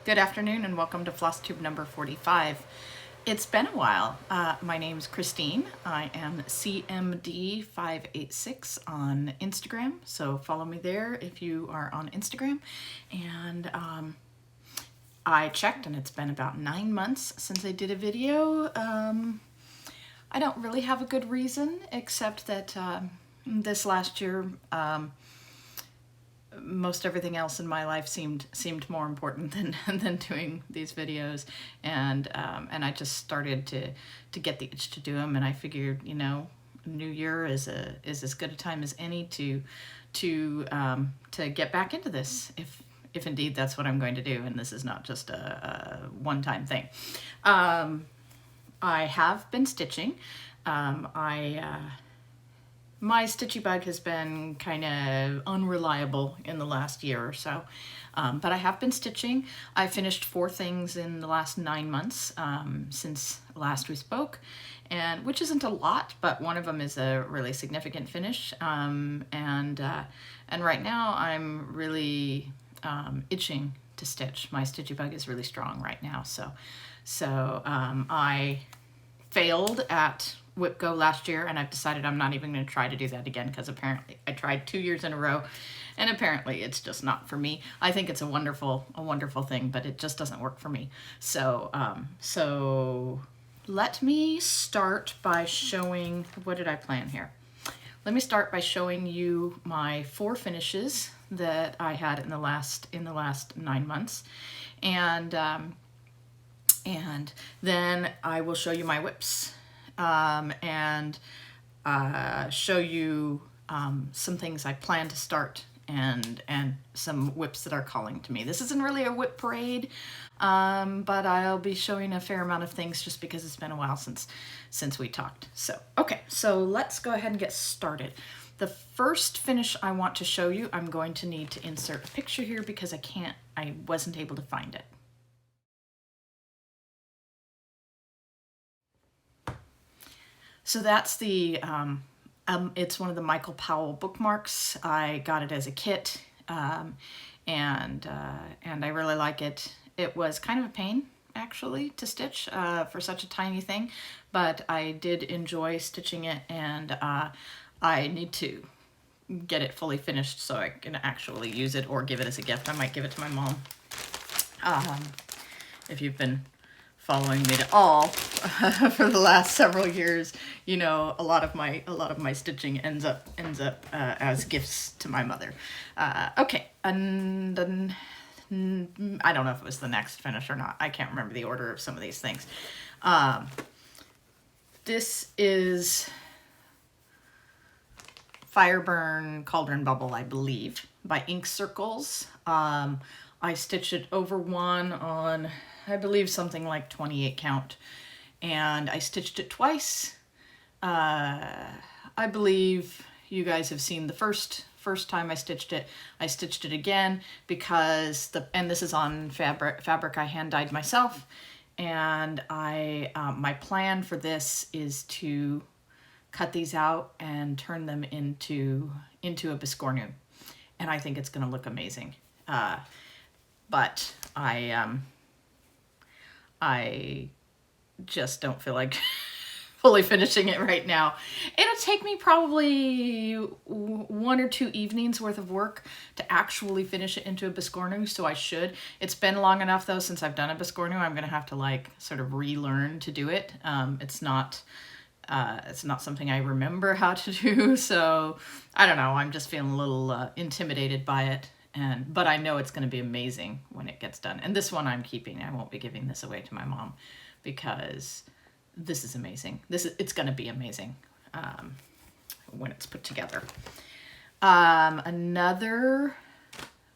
Good afternoon and welcome to FlossTube number 45. It's been a while. My name's Christine. I am CMD586 on Instagram, so follow me there if you are on Instagram. And I checked and it's been about 9 months since I did a video. I don't really have a good reason except that this last year most everything else in my life seemed more important than doing these videos, and I just started to get the itch to do them, and I figured, you know, New Year is as good a time as any to get back into this, if indeed that's what I'm going to do, and this is not just a one-time thing. I have been stitching. My stitchy bug has been kind of unreliable in the last year or so, but I have been stitching. I finished 4 things in the last 9 months since last we spoke, and which isn't a lot, but one of them is a really significant finish. And right now I'm really itching to stitch. My stitchy bug is really strong right now, so I failed at WIP Go last year, and I've decided I'm not even going to try to do that again, because apparently I tried 2 years in a row and apparently it's just not for me. I think it's a wonderful thing, but it just doesn't work for me. So let me start by showing, what did I plan here? Let me start by showing you my 4 finishes that I had in the last 9 months, and then I will show you my WIPs. And show you some things I plan to start, and some WIPs that are calling to me. This isn't really a WIP parade, but I'll be showing a fair amount of things just because it's been a while since we talked. So okay, so let's go ahead and get started. The first finish I want to show you, I'm going to need to insert a picture here because I wasn't able to find it. So that's the, it's one of the Michael Powell bookmarks. I got it as a kit, and I really like it. It was kind of a pain, actually, to stitch for such a tiny thing, but I did enjoy stitching it, and I need to get it fully finished so I can actually use it or give it as a gift. I might give it to my mom. If you've been following me at all for the last several years, you know, a lot of my stitching ends up as gifts to my mother. Okay, and then I don't know if it was the next finish or not. I can't remember the order of some of these things. This is Fireburn Cauldron Bubble, I believe, by Ink Circles. I stitched it over one on, I believe, something like 28 count, and I stitched it twice. I believe you guys have seen the first time I stitched it. I stitched it again because and this is on fabric I hand dyed myself, and my plan for this is to cut these out and turn them into a biscornu, and I think it's going to look amazing. But I just don't feel like fully finishing it right now. It'll take me probably 1 or 2 evenings worth of work to actually finish it into a biscornu, so I should. It's been long enough though since I've done a biscornu. I'm gonna have to like sort of relearn to do it. It's not something I remember how to do, so I don't know. I'm just feeling a little intimidated by it. But I know it's going to be amazing when it gets done. And this one I'm keeping. I won't be giving this away to my mom because this is amazing. It's going to be amazing when it's put together. Another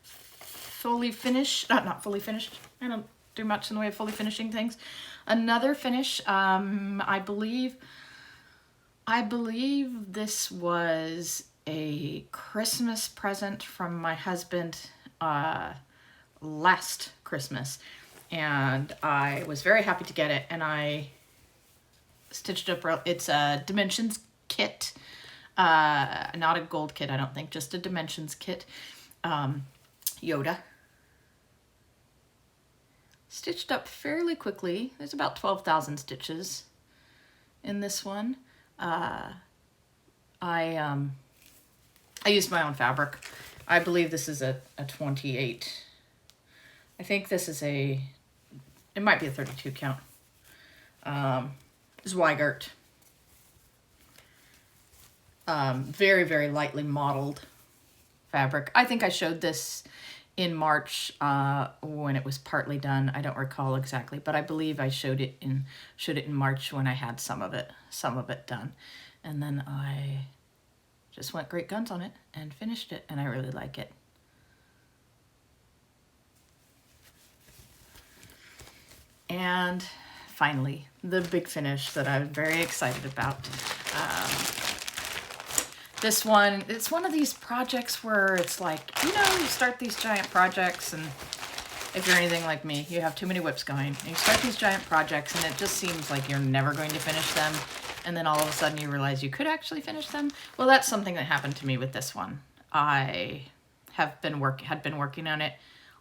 fully finished, not fully finished. I don't do much in the way of fully finishing things. Another finish. I believe this was a Christmas present from my husband last Christmas, and I was very happy to get it, and I stitched up. It's a dimensions kit, not a gold kit, I don't think, just a dimensions kit. Yoda. stitched up fairly quickly. There's about 12,000 stitches in this one. I used my own fabric. I believe this is a 28. I think this is it might be a 32 count. Zweigart. Very, very lightly modeled fabric. I think I showed this in March when it was partly done. I don't recall exactly, but I believe I showed it in March when I had some of it done. And then I just went great guns on it and finished it, and I really like it. And finally, the big finish that I'm very excited about. This one, it's one of these projects where it's like, you know, you start these giant projects, and if you're anything like me, you have too many WIPs going, and you start these giant projects and it just seems like you're never going to finish them, and then all of a sudden you realize you could actually finish them. Well, that's something that happened to me with this one. I had been working on it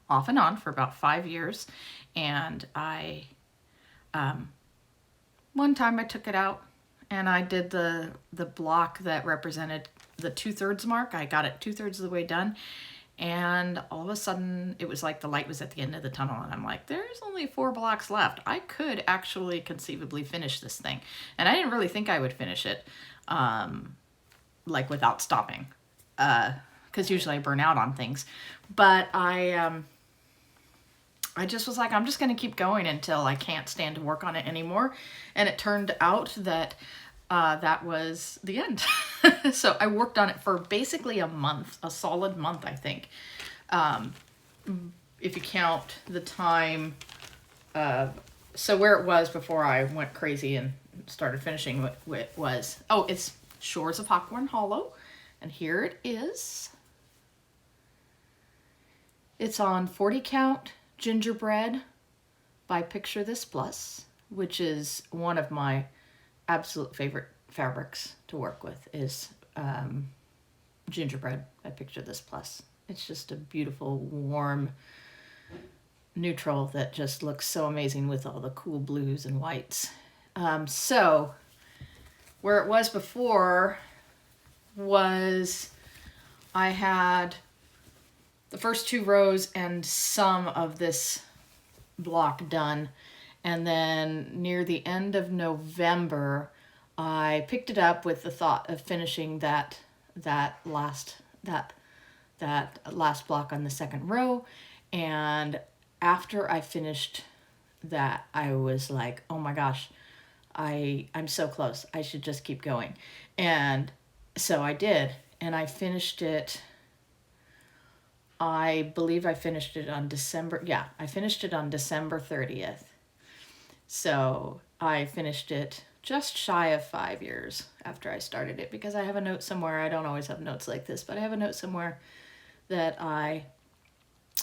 off and on for about 5 years, and one time I took it out and I did the block that represented the 2/3 mark. I got it 2/3 of the way done, and all of a sudden it was like the light was at the end of the tunnel, and I'm like, there's only 4 blocks left. I could actually conceivably finish this thing. And I didn't really think I would finish it like without stopping, because usually I burn out on things. But I just was like, I'm just going to keep going until I can't stand to work on it anymore. And it turned out that that was the end. So I worked on it for basically a month, a solid month, I think. If you count the time, so where it was before I went crazy and started finishing it was, it's Shores of Hawthorne Hollow. And here it is. It's on 40 count. Gingerbread by Picture This Plus, which is one of my absolute favorite fabrics to work with, is Gingerbread by Picture This Plus. It's just a beautiful, warm neutral that just looks so amazing with all the cool blues and whites. So where it was before was I had the first 2 rows and some of this block done. And then near the end of November, I picked it up with the thought of finishing that last block on the second row. And after I finished that, I was like, oh my gosh, I'm so close. I should just keep going. And so I did, and I finished it. I believe I finished it on December 30th. So I finished it just shy of 5 years after I started it, because I have a note somewhere. I don't always have notes like this, but I have a note somewhere that I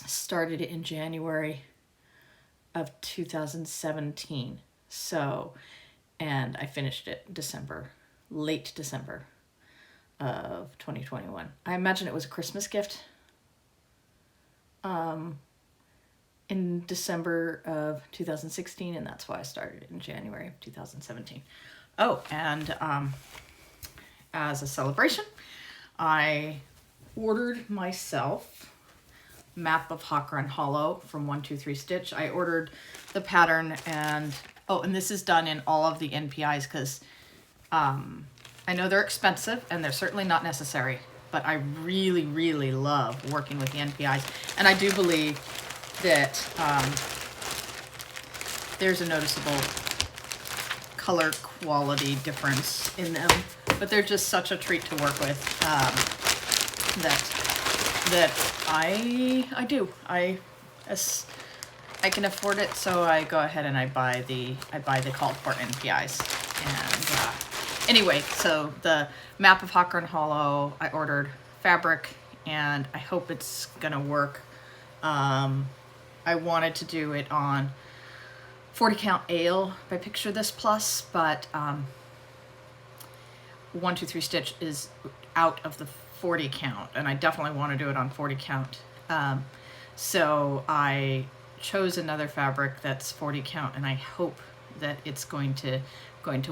started it in January of 2017. So, and I finished it late December of 2021. I imagine it was a Christmas gift. In December of 2016, and that's why I started in January of 2017. Oh, and as a celebration, I ordered myself Map of Hawthorne Hollow from 123 Stitch. I ordered the pattern, and this is done in all of the NPIs, because I know they're expensive and they're certainly not necessary, but I really, really love working with the NPIs. And I do believe that there's a noticeable color quality difference in them, but they're just such a treat to work with that I do. I can afford it, so I go ahead and I buy the called for NPIs. And anyway, so the Map of Hawthorne Hollow, I ordered fabric, and I hope it's gonna work. I wanted to do it on 40 count ale by Picture This Plus, but 123 Stitch is out of the 40 count, and I definitely want to do it on 40 count. So I chose another fabric that's 40 count, and I hope that it's going to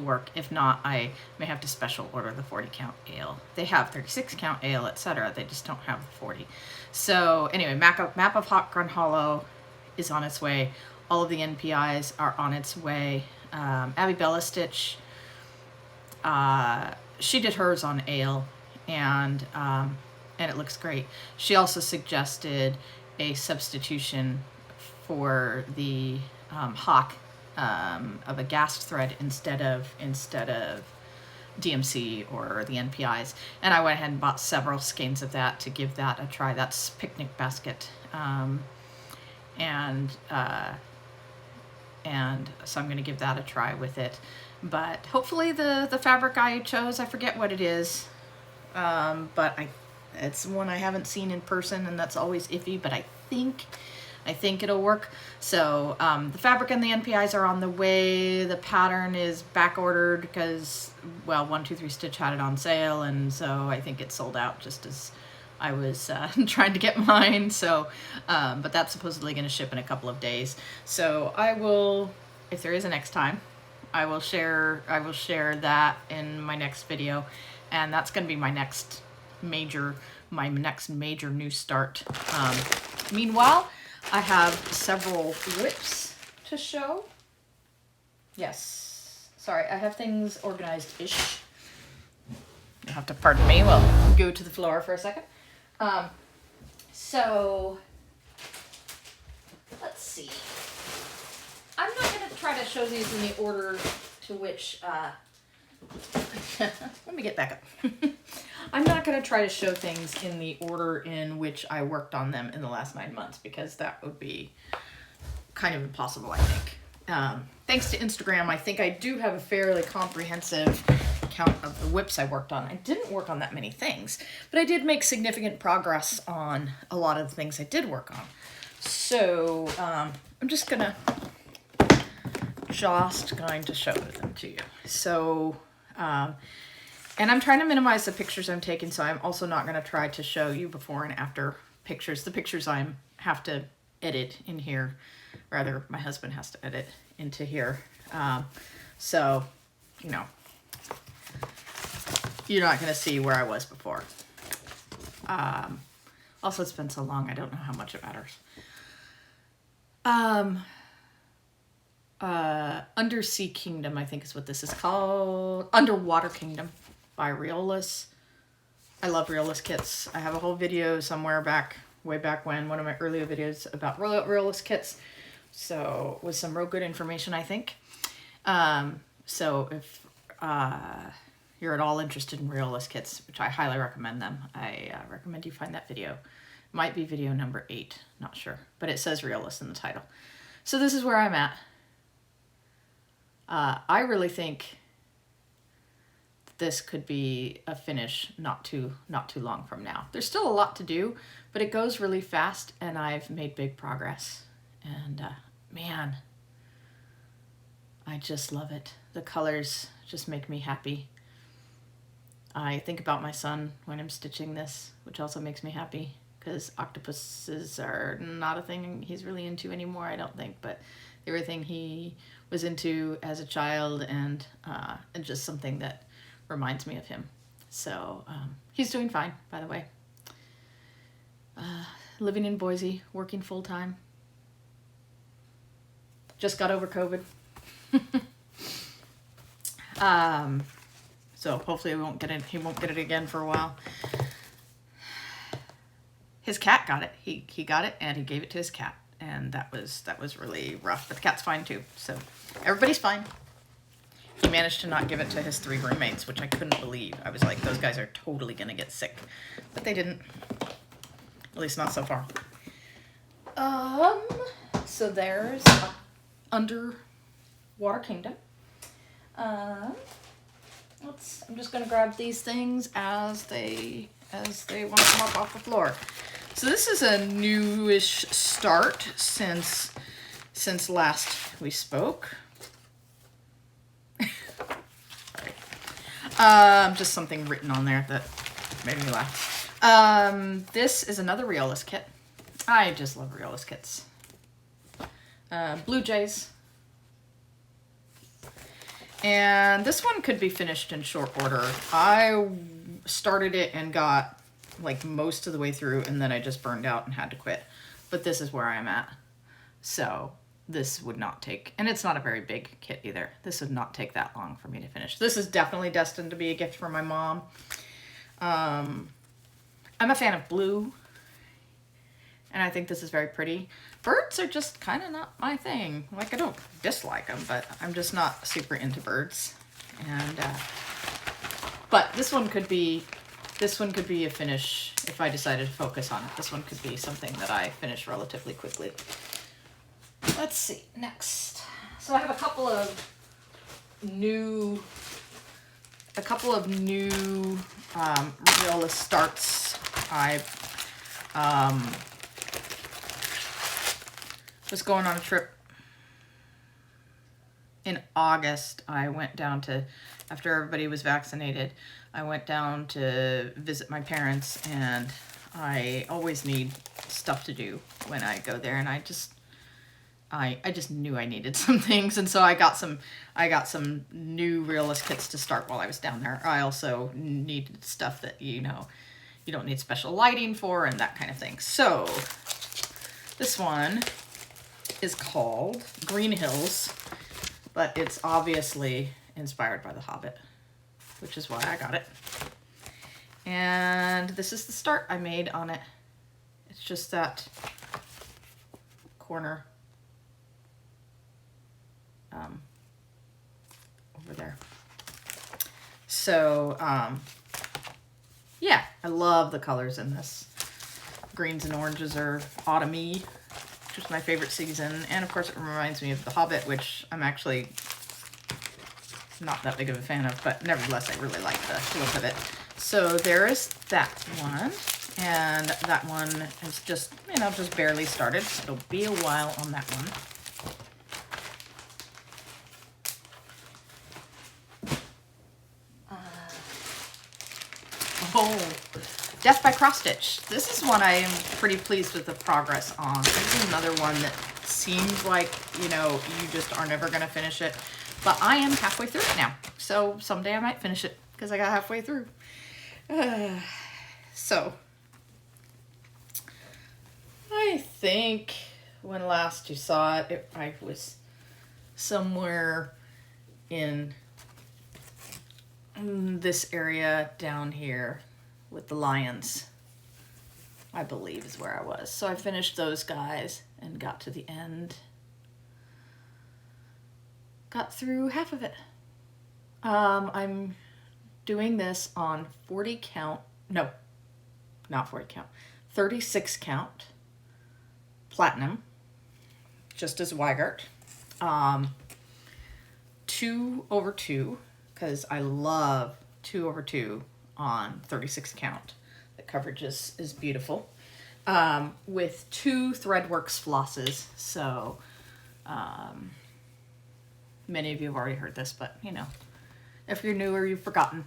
work. If not, I may have to special order the 40 count ale. They have 36 count ale, etc. They just don't have the 40. So anyway, map of Hot Gun Hollow is on its way. All of the NPIs are on its way. Abby Bella Stitch, she did hers on ale, and it looks great. She also suggested a substitution for the Hawk of a gast thread instead of DMC or the NPIs, and I went ahead and bought several skeins of that to give that a try. That's Picnic Basket, and so I'm going to give that a try with it. But hopefully the fabric I chose, I forget what it is, but it's one I haven't seen in person, and that's always iffy, but I think it'll work. So the fabric and the NPIs are on the way. The pattern is back ordered because, well, 123 Stitch had it on sale, and so I think it sold out just as I was trying to get mine. So, but that's supposedly going to ship in a couple of days. So I will, if there is a next time, I will share that in my next video, and that's going to be my next major new start. Meanwhile, I have several WIPS to show. Yes, sorry, I have things organized-ish. You'll have to pardon me. We'll go to the floor for a second. So, let's see. I'm not going to try to show these in the order to which, let me get back up. I'm not going to try to show things in the order in which I worked on them in the last 9 months, because that would be kind of impossible, I think. Thanks to Instagram, I think I do have a fairly comprehensive count of the WIPs I worked on. I didn't work on that many things, but I did make significant progress on a lot of the things I did work on. So I'm just going to show them to you. So, and I'm trying to minimize the pictures I'm taking, so I'm also not going to try to show you before and after pictures. The pictures I have to edit in here, rather my husband has to edit into here. So, you know, you're not going to see where I was before. Also, it's been so long, I don't know how much it matters. Undersea Kingdom, I think is what this is called. Underwater Kingdom by Reolus. I love Reolus kits. I have a whole video somewhere way back when, one of my earlier videos about Reolus kits. So with some real good information, I think. So if you're at all interested in Reolus kits, which I highly recommend them, I recommend you find that video. Might be video number 8, not sure, but it says Reolus in the title. So this is where I'm at. I really think this could be a finish not too long from now. There's still a lot to do, but it goes really fast, and I've made big progress. And man, I just love it. The colors just make me happy. I think about my son when I'm stitching this, which also makes me happy, because octopuses are not a thing he's really into anymore, I don't think, but everything he was into as a child, and just something that reminds me of him. So he's doing fine, by the way. Living in Boise, working full-time. Just got over COVID. So hopefully he won't get it again for a while. His cat got it. He got it, and he gave it to his cat. And that was really rough, but the cat's fine too. So everybody's fine. He managed to not give it to his 3 roommates, which I couldn't believe. I was like, those guys are totally gonna get sick, but they didn't. At least not so far. So there's Underwater Kingdom. I'm just gonna grab these things as they want to come up off the floor. So this is a newish start since last we spoke. Just something written on there that made me laugh. This is another Reolus kit. I just love Reolus kits. blue jays. And this one could be finished in short order. I started it and got like most of the way through, and then I just burned out and had to quit. But this is where I'm at. So this would not take, and it's not a very big kit either. This would not take that long for me to finish. This is definitely destined to be a gift for my mom. I'm a fan of blue, and I think this is very pretty. Birds are just kind of not my thing. Like, I don't dislike them, but I'm just not super into birds. And but this one could be a finish if I decided to focus on it. This one could be something that I finish relatively quickly. Let's see, next. So I have a couple of new realist starts. I was going on a trip in August. I went down to, after everybody was vaccinated, I went down to visit my parents, and I always need stuff to do when I go there, and I just knew I needed some things, and so I got some new realist kits to start while I was down there. I also needed stuff that, you know, you don't need special lighting for and that kind of thing. So this one is called Green Hills, but it's obviously inspired by The Hobbit, which is why I got it. And this is the start I made on it. It's just that corner over there. So yeah, I love the colors in this. Greens and oranges are autumny, which is my favorite season. And of course it reminds me of The Hobbit, which I'm actually not that big of a fan of, but nevertheless I really like the look of it. So there is that one, and that one is just, you know, just barely started. It'll be a while on that one. Oh, Death by Cross Stitch. This is one I am pretty pleased with the progress on. This is another one that seems like, you know, you just are never going to finish it. But I am halfway through it now. So someday I might finish it because I got halfway through. So I think when last you saw it, I was somewhere in this area down here with the lions, I believe is where I was. So I finished those guys and got to the end. Got through half of it. I'm doing this on 40 count, no, not 40 count, 36 count platinum, just as Weigart. 2/2, because I love 2/2 on 36 count. The coverage is beautiful. With 2 Threadworks flosses. So many of you have already heard this, but you know, if you're new or you've forgotten,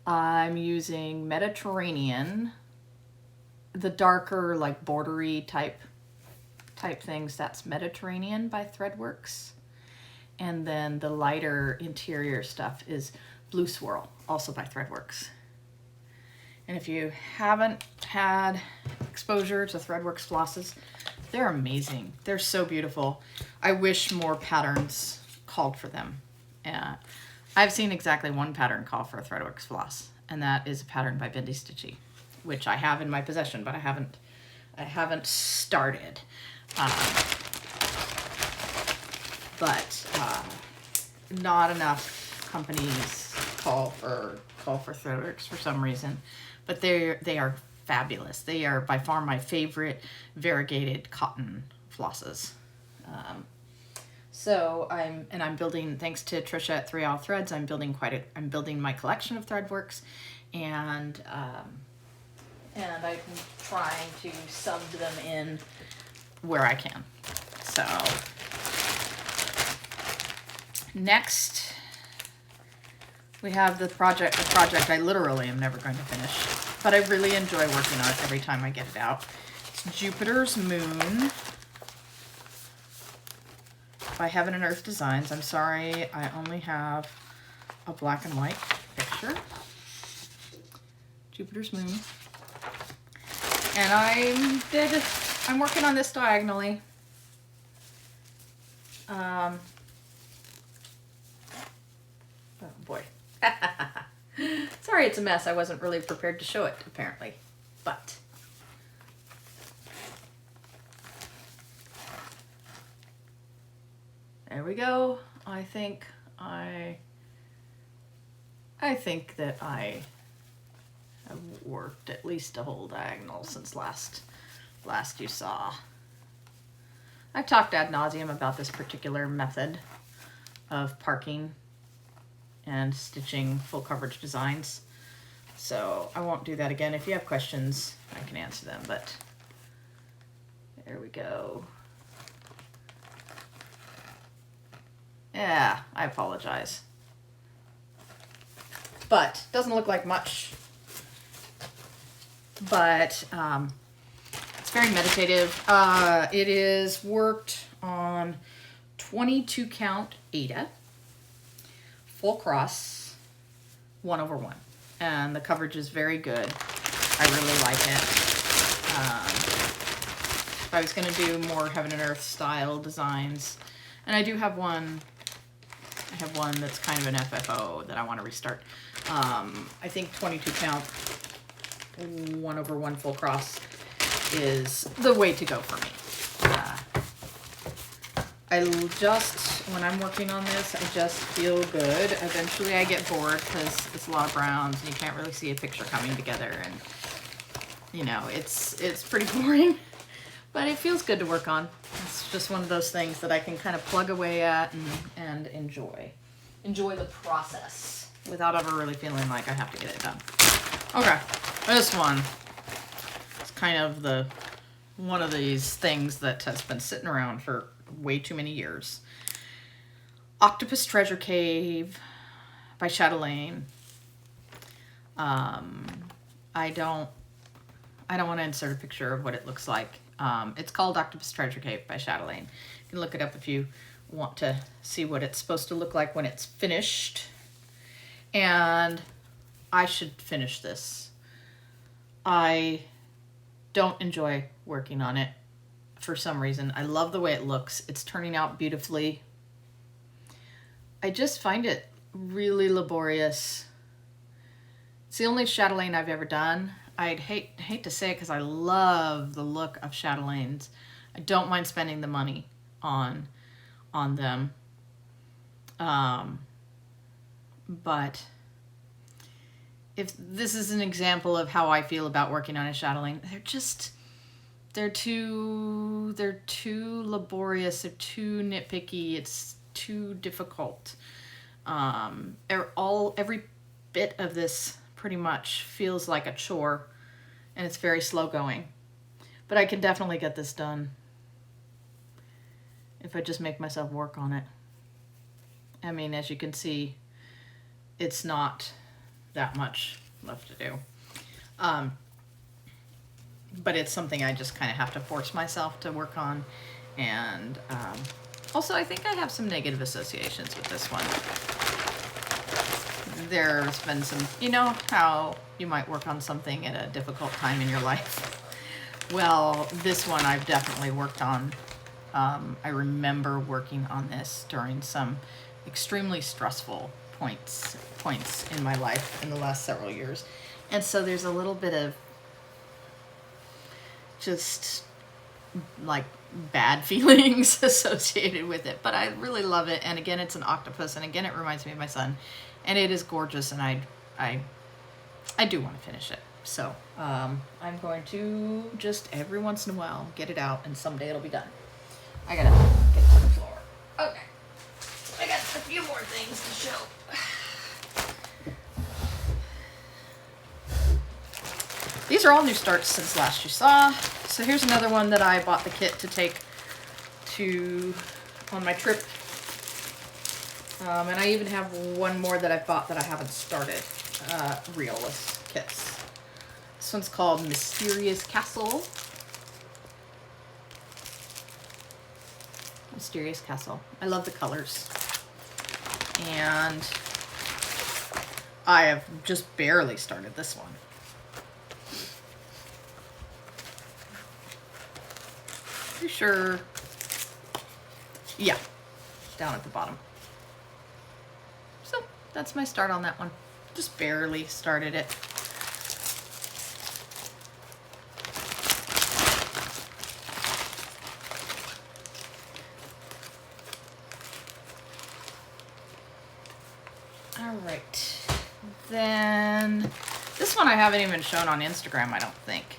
I'm using Mediterranean, the darker like bordery type things, that's Mediterranean by Threadworks. And then the lighter interior stuff is Blue Swirl, also by Threadworks. And if you haven't had exposure to Threadworks flosses, they're amazing. They're so beautiful. I wish more patterns called for them. I've seen exactly one pattern call for a Threadworks floss, and that is a pattern by Bendy Stitchy, which I have in my possession, but I haven't started. But not enough companies call for Threadworks for some reason, but they are fabulous. They are by far my favorite variegated cotton flosses. So I'm building, thanks to Trisha at 3 All Threads, I'm building my collection of Threadworks, and I'm trying to sub them in where I can. So next we have the project I literally am never going to finish, but I really enjoy working on it every time I get it out. It's Jupiter's Moon. by Heaven and Earth Designs. I'm sorry, I only have a black and white picture. Jupiter's moon. And I'm working on this diagonally. Oh boy. Sorry it's a mess. I wasn't really prepared to show it, apparently. But there we go. I think that I have worked at least a whole diagonal since last you saw. I've talked ad nauseum about this particular method of parking and stitching full coverage designs, so I won't do that again. If you have questions, I can answer them, but there we go. Yeah, I apologize. But doesn't look like much. But it's very meditative. It is worked on 22 count Aida, full cross, 1/1. And the coverage is very good. I really like it. If I was going to do more Heaven and Earth style designs, and I do have one. I have one that's kind of an FFO that I want to restart. I think 22 count 1/1 full cross is the way to go for me. When I'm working on this, I just feel good. Eventually I get bored because it's a lot of browns and you can't really see a picture coming together, and you know, it's pretty boring, but it feels good to work on. It's just one of those things that I can kind of plug away at and enjoy the process without ever really feeling like I have to get it done. Okay, this one is kind of one of these things that has been sitting around for way too many years. Octopus Treasure Cave by Chatelaine. I don't want to insert a picture of what it looks like. It's called Octopus Treasure Cave by Chatelaine. You can look it up if you want to see what it's supposed to look like when it's finished. And I should finish this. I don't enjoy working on it for some reason. I love the way it looks. It's turning out beautifully. I just find it really laborious. It's the only chatelaine I've ever done. I'd hate to say it because I love the look of chatelaines. I don't mind spending the money on them. But if this is an example of how I feel about working on a chatelaine, they're too laborious, they're too nitpicky, it's too difficult. Every bit of this pretty much feels like a chore, and it's very slow going. But I can definitely get this done if I just make myself work on it. I mean, as you can see, it's not that much left to do. But it's something I just kind of have to force myself to work on. And also, I think I have some negative associations with this one. There's been some, you know how you might work on something at a difficult time in your life? Well, this one I've definitely worked on. I remember working on this during some extremely stressful points in my life in the last several years. And so there's a little bit of just like bad feelings associated with it, but I really love it. And again, it's an octopus, and again, it reminds me of my son, and it is gorgeous, and I do want to finish it. So I'm going to just every once in a while get it out, and someday it'll be done. I gotta get to the floor. Okay, I got a few more things to show. These are all new starts since last you saw. So here's another one that I bought the kit to take on my trip. And I even have one more that I bought that I haven't started. Reelless kits. This one's called Mysterious Castle. Mysterious Castle. I love the colors. And I have just barely started this one. Pretty sure, yeah, down at the bottom. So that's my start on that one. Just barely started it. All right, then this one I haven't even shown on Instagram, I don't think,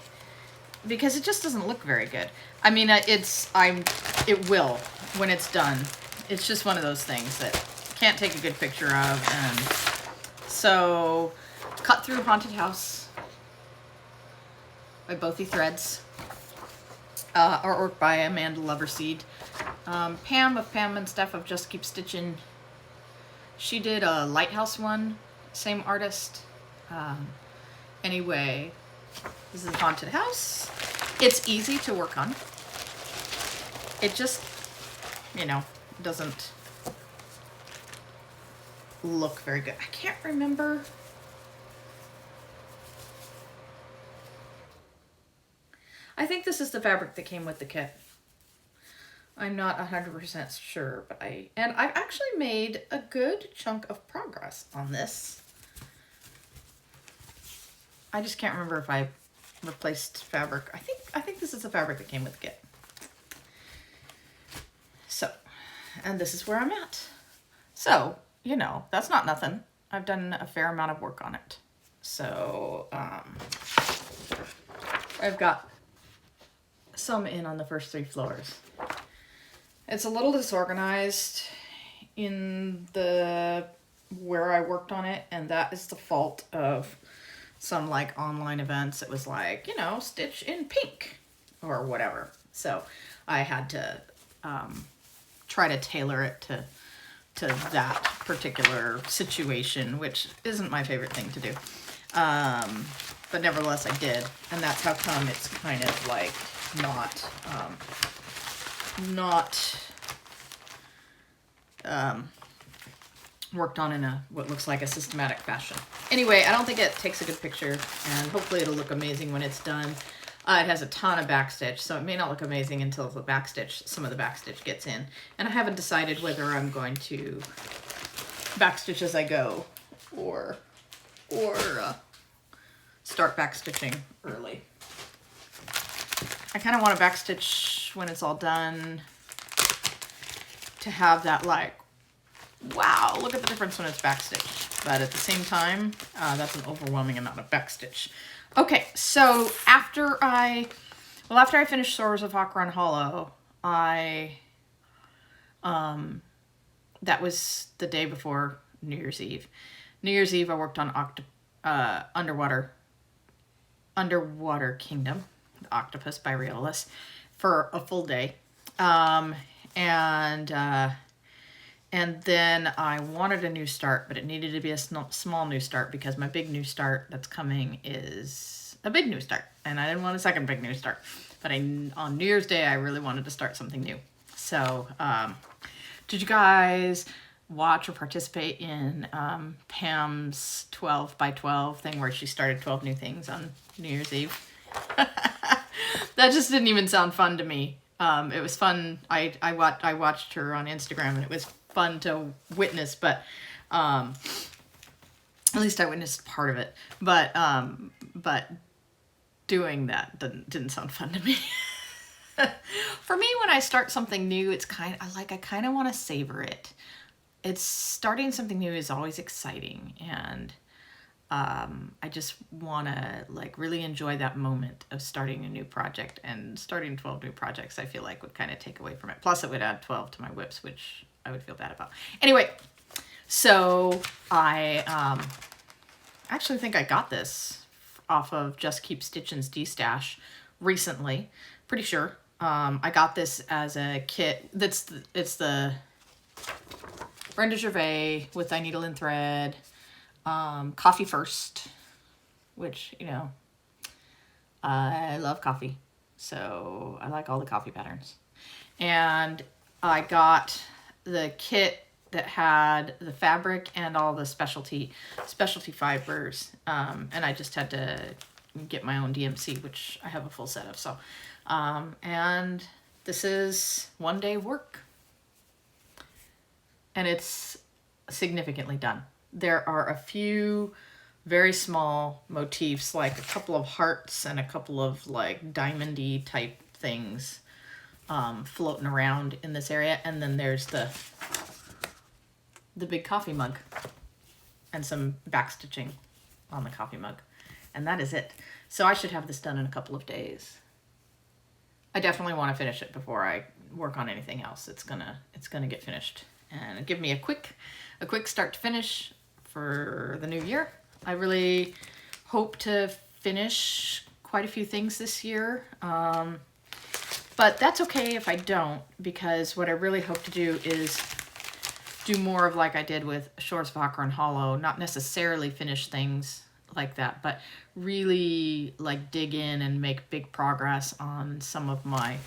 because it just doesn't look very good. I mean, it will when it's done. It's just one of those things that can't take a good picture of. And so, cut through Haunted House by Bothy Threads, artwork by Amanda Loverseed. Pam of Pam and Steph of Just Keep Stitching. She did a Lighthouse one, same artist. Anyway, this is Haunted House. It's easy to work on. It just, you know, doesn't look very good. I can't remember. I think this is the fabric that came with the kit. I'm not 100% sure, but I've actually made a good chunk of progress on this. I just can't remember if I replaced fabric. I think this is the fabric that came with the kit. So, and this is where I'm at. So, you know, that's not nothing. I've done a fair amount of work on it. So, I've got some in on the first 3 floors. It's a little disorganized in where I worked on it, and that is the fault of some like online events. It was like, you know, stitch in pink or whatever. So I had to try to tailor it to that particular situation, which isn't my favorite thing to do. But nevertheless I did, and that's how come it's kind of like not worked on in what looks like a systematic fashion. Anyway, I don't think it takes a good picture, and hopefully it'll look amazing when it's done. It has a ton of backstitch, so it may not look amazing until the some of the backstitch gets in. And I haven't decided whether I'm going to backstitch as I go or start backstitching early. I kind of want to backstitch when it's all done to have that like, wow, look at the difference when it's backstitched. But at the same time, that's an overwhelming amount of backstitch. Okay, so after I finished Swords of Akron Hollow, that was the day before New Year's Eve. New Year's Eve, I worked on Underwater Kingdom, the Octopus by Riolis, for a full day. And then I wanted a new start, but it needed to be a small new start because my big new start that's coming is a big new start. And I didn't want a second big new start. But on New Year's Day, I really wanted to start something new. So did you guys watch or participate in Pam's 12 by 12 thing where she started 12 new things on New Year's Eve? That just didn't even sound fun to me. It was fun. I watched her on Instagram, and it was fun to witness, but at least I witnessed part of it. But doing that didn't sound fun to me. For me, when I start something new, it's I kind of want to savor it. It's starting something new is always exciting, and I just want to like really enjoy that moment of starting a new project, and starting 12 new projects I feel like would kind of take away from it. Plus it would add 12 to my WIPS, which I would feel bad about. Anyway, so I actually think I got this off of Just Keep Stitching's D-Stash recently. Pretty sure. I got this as a kit. It's the Brenda Gervais with I Needle and Thread. Coffee First, which, you know, I love coffee, so I like all the coffee patterns. And I got the kit that had the fabric and all the specialty fibers, and I just had to get my own DMC, which I have a full set of. So, and this is one day work, and it's significantly done. There are a few very small motifs, like a couple of hearts and a couple of like diamondy type things floating around in this area, and then there's the big coffee mug and some back stitching on the coffee mug, and that is it. So I should have this done in a couple of days. I definitely want to finish it before I work on anything else. It's gonna get finished and give me a quick start to finish for the new year. I really hope to finish quite a few things this year, but that's okay if I don't, because what I really hope to do is do more of like I did with Shores of Octopus Hollow, not necessarily finish things like that, but really like dig in and make big progress on some of my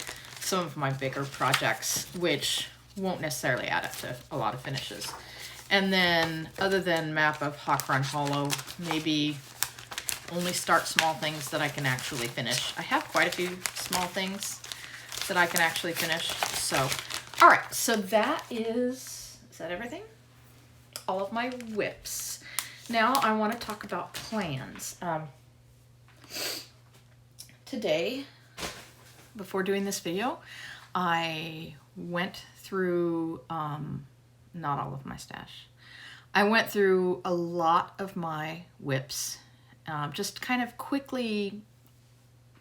bigger projects, which won't necessarily add up to a lot of finishes. And then other than Map of Octopus Hollow, maybe only start small things that I can actually finish. I have quite a few small things that I can actually finish. So, all right, so that is that everything? All of my WIPS. Now I want to talk about plans. Today, before doing this video, I went through, not all of my stash. I went through a lot of my WIPS, just kind of quickly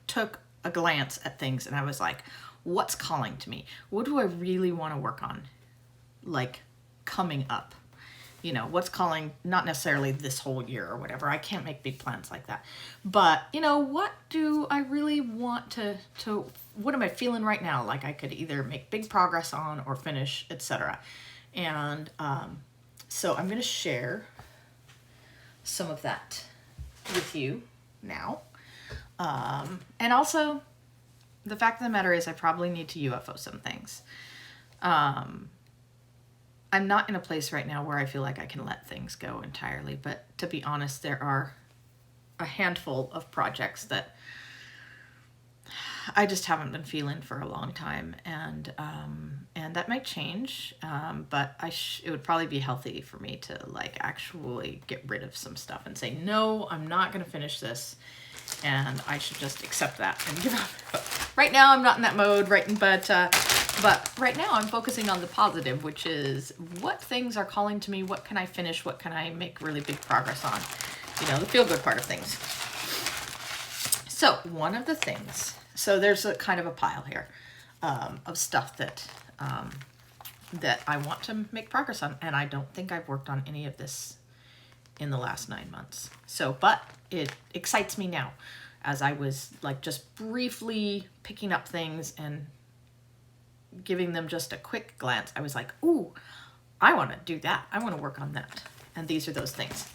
took a glance at things, and I was like, what's calling to me? What do I really want to work on? Like coming up, you know, what's calling, not necessarily this whole year or whatever. I can't make big plans like that. But, you know, what do I really want to what am I feeling right now? Like I could either make big progress on or finish, etc. And so I'm going to share some of that with you now. And also, the fact of the matter is I probably need to UFO some things. I'm not in a place right now where I feel like I can let things go entirely, but to be honest, there are a handful of projects that I just haven't been feeling for a long time, and that might change, but it would probably be healthy for me to like actually get rid of some stuff and say, no, I'm not going to finish this, and I should just accept that and give up. But right now I'm not in that mode, right? But right now I'm focusing on the positive, which is what things are calling to me, what can I finish, what can I make really big progress on, you know, the feel-good part of things. So one of the things, so there's a kind of a pile here of stuff that that I want to make progress on, and I don't think I've worked on any of this in the last 9 months. So, but it excites me now, as I was like just briefly picking up things and giving them just a quick glance. I was like, ooh, I want to do that. I want to work on that. And these are those things,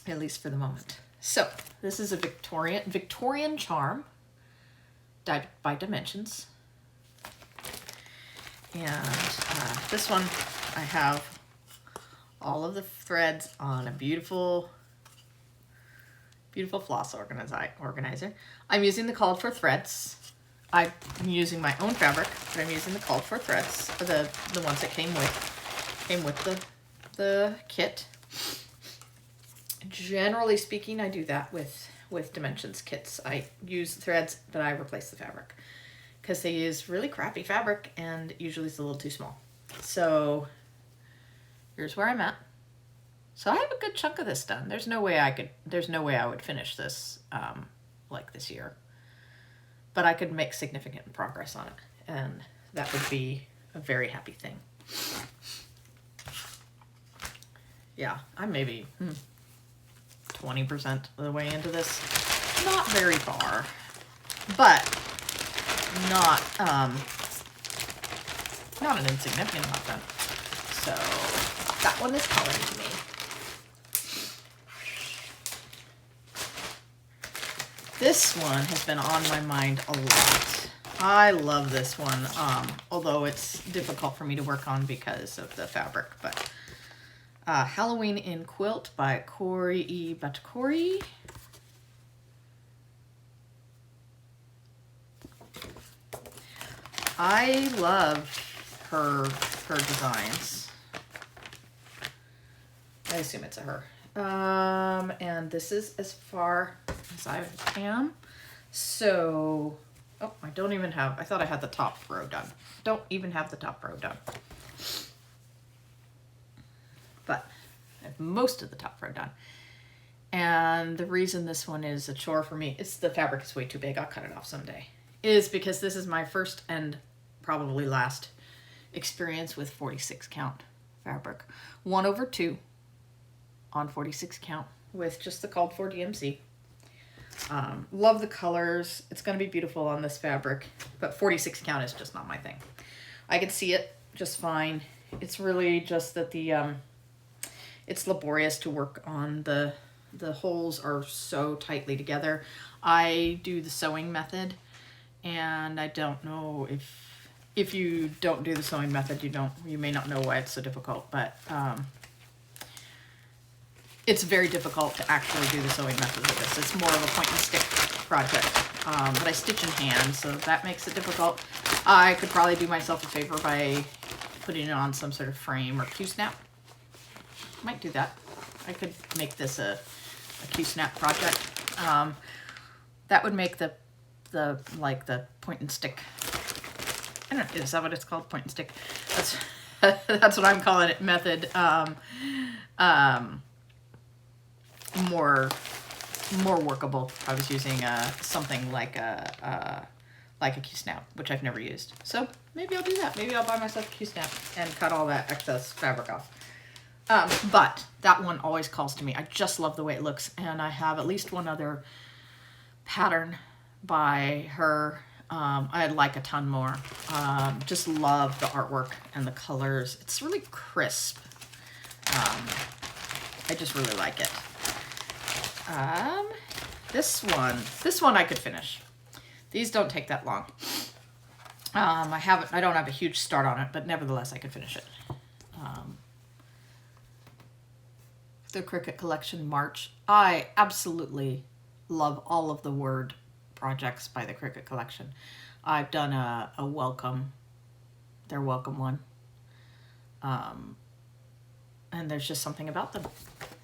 at least for the moment. So this is a Victorian Charm dyed by Dimensions. And this one, I have all of the threads on a beautiful, beautiful floss organizer. I'm using the called for threads. I'm using my own fabric, but I'm using the called for threads, the ones that came with the kit. Generally speaking, I do that with Dimensions kits. I use threads, but I replace the fabric because they use really crappy fabric and usually it's a little too small. So here's where I'm at. So I have a good chunk of this done. There's no way I would finish this like this year. But I could make significant progress on it, and that would be a very happy thing. Yeah, I'm maybe 20% of the way into this. Not very far, but not an insignificant amount done. So that one is calling to me. This one has been on my mind a lot. I love this one, although it's difficult for me to work on because of the fabric. But Halloween in Quilt by Corey E. Batakori. I love her designs. I assume it's a her. And this is as far as I am. So, oh, I don't even have, I thought I had the top row done. Don't even have the top row done. But I have most of the top row done. And the reason this one is a chore for me, it's the fabric is way too big, I'll cut it off someday, is because this is my first and probably last experience with 46 count fabric. 1/2 on 46 count with just the called for DMC. Love the colors. It's going to be beautiful on this fabric, but 46 count is just not my thing. I can see it just fine. It's really just that it's laborious to work on. The holes are so tightly together. I do the sewing method, and I don't know if you don't do the sewing method, you may not know why it's so difficult, but it's very difficult to actually do the sewing method with this. It's more of a point and stick project, but I stitch in hand, so that makes it difficult. I could probably do myself a favor by putting it on some sort of frame or Q-snap. Might do that. I could make this a Q-snap project. That would make the point and stick. I don't know, is that what it's called? Point and stick. That's what I'm calling it. Method. More workable. I was using something like a Q-snap, which I've never used. So maybe I'll do that. Maybe I'll buy myself a Q-snap and cut all that excess fabric off. But that one always calls to me. I just love the way it looks, and I have at least one other pattern by her. I'd like a ton more. Just love the artwork and the colors. It's really crisp. I just really like it. This one I could finish. These don't take that long. I don't have a huge start on it, but nevertheless I could finish it. The Cricut Collection March. I absolutely love all of the word projects by the Cricut Collection. I've done a welcome, their welcome one. And there's just something about them.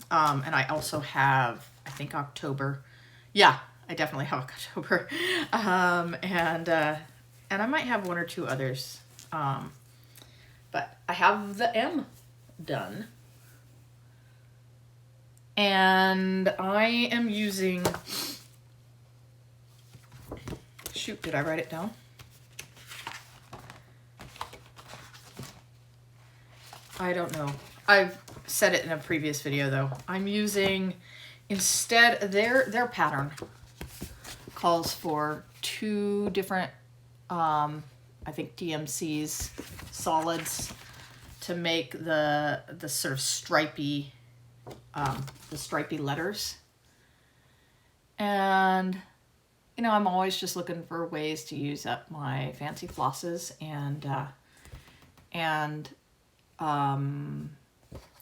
And I also have, I think, October. Yeah, I definitely have October. And I might have one or two others. But I have the M done. And I am using, shoot, did I write it down? I don't know. I've said it in a previous video though. I'm using, instead, their pattern calls for 2 different, I think DMCs, solids, to make the sort of stripy, the stripy letters. And, you know, I'm always just looking for ways to use up my fancy flosses, and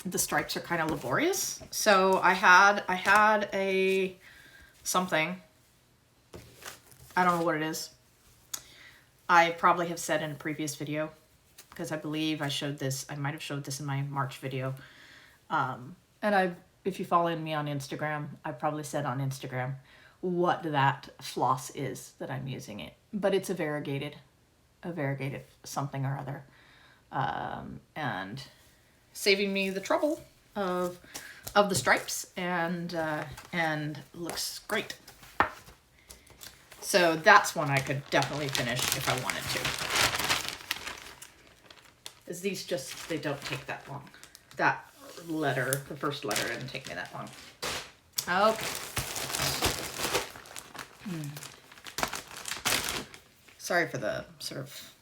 the stripes are kind of laborious. So I had a something, I don't know what it is. I probably have said in a previous video, because I believe I showed this, I might have showed this in my March video. And if you follow me on Instagram, I probably said on Instagram what that floss is that I'm using it. But it's a variegated something or other. And saving me the trouble of the stripes, and looks great. So that's one I could definitely finish if I wanted to. As these just, they don't take that long. That letter, the first letter, didn't take me that long. Okay. Sorry for the sort of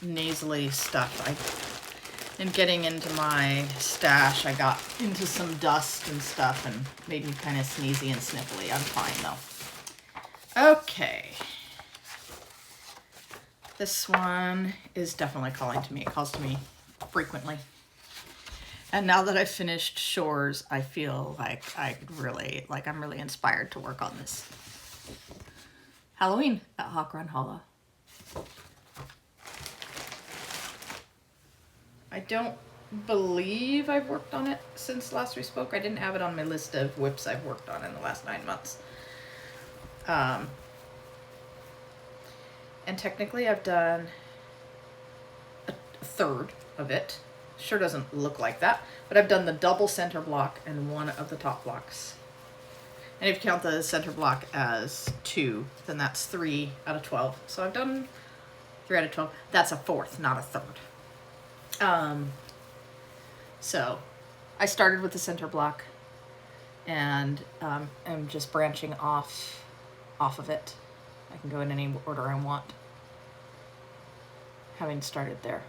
nasally stuff. In getting into my stash, I got into some dust and stuff and made me kind of sneezy and sniffly. I'm fine though. Okay. This one is definitely calling to me. It calls to me frequently. And now that I've finished Shores, I feel like I'm really inspired to work on this. Halloween at Hawk Run Hollow. I don't believe I've worked on it since last we spoke. I didn't have it on my list of WIPs I've worked on in the last 9 months. And technically I've done a third of it. Sure doesn't look like that, but I've done the double center block and one of the top blocks. And if you count the center block as 2, then that's 3 out of 12. So I've done 3 out of 12. That's a fourth, not a third. So I started with the center block and I'm just branching off of it. I can go in any order I want, having started there.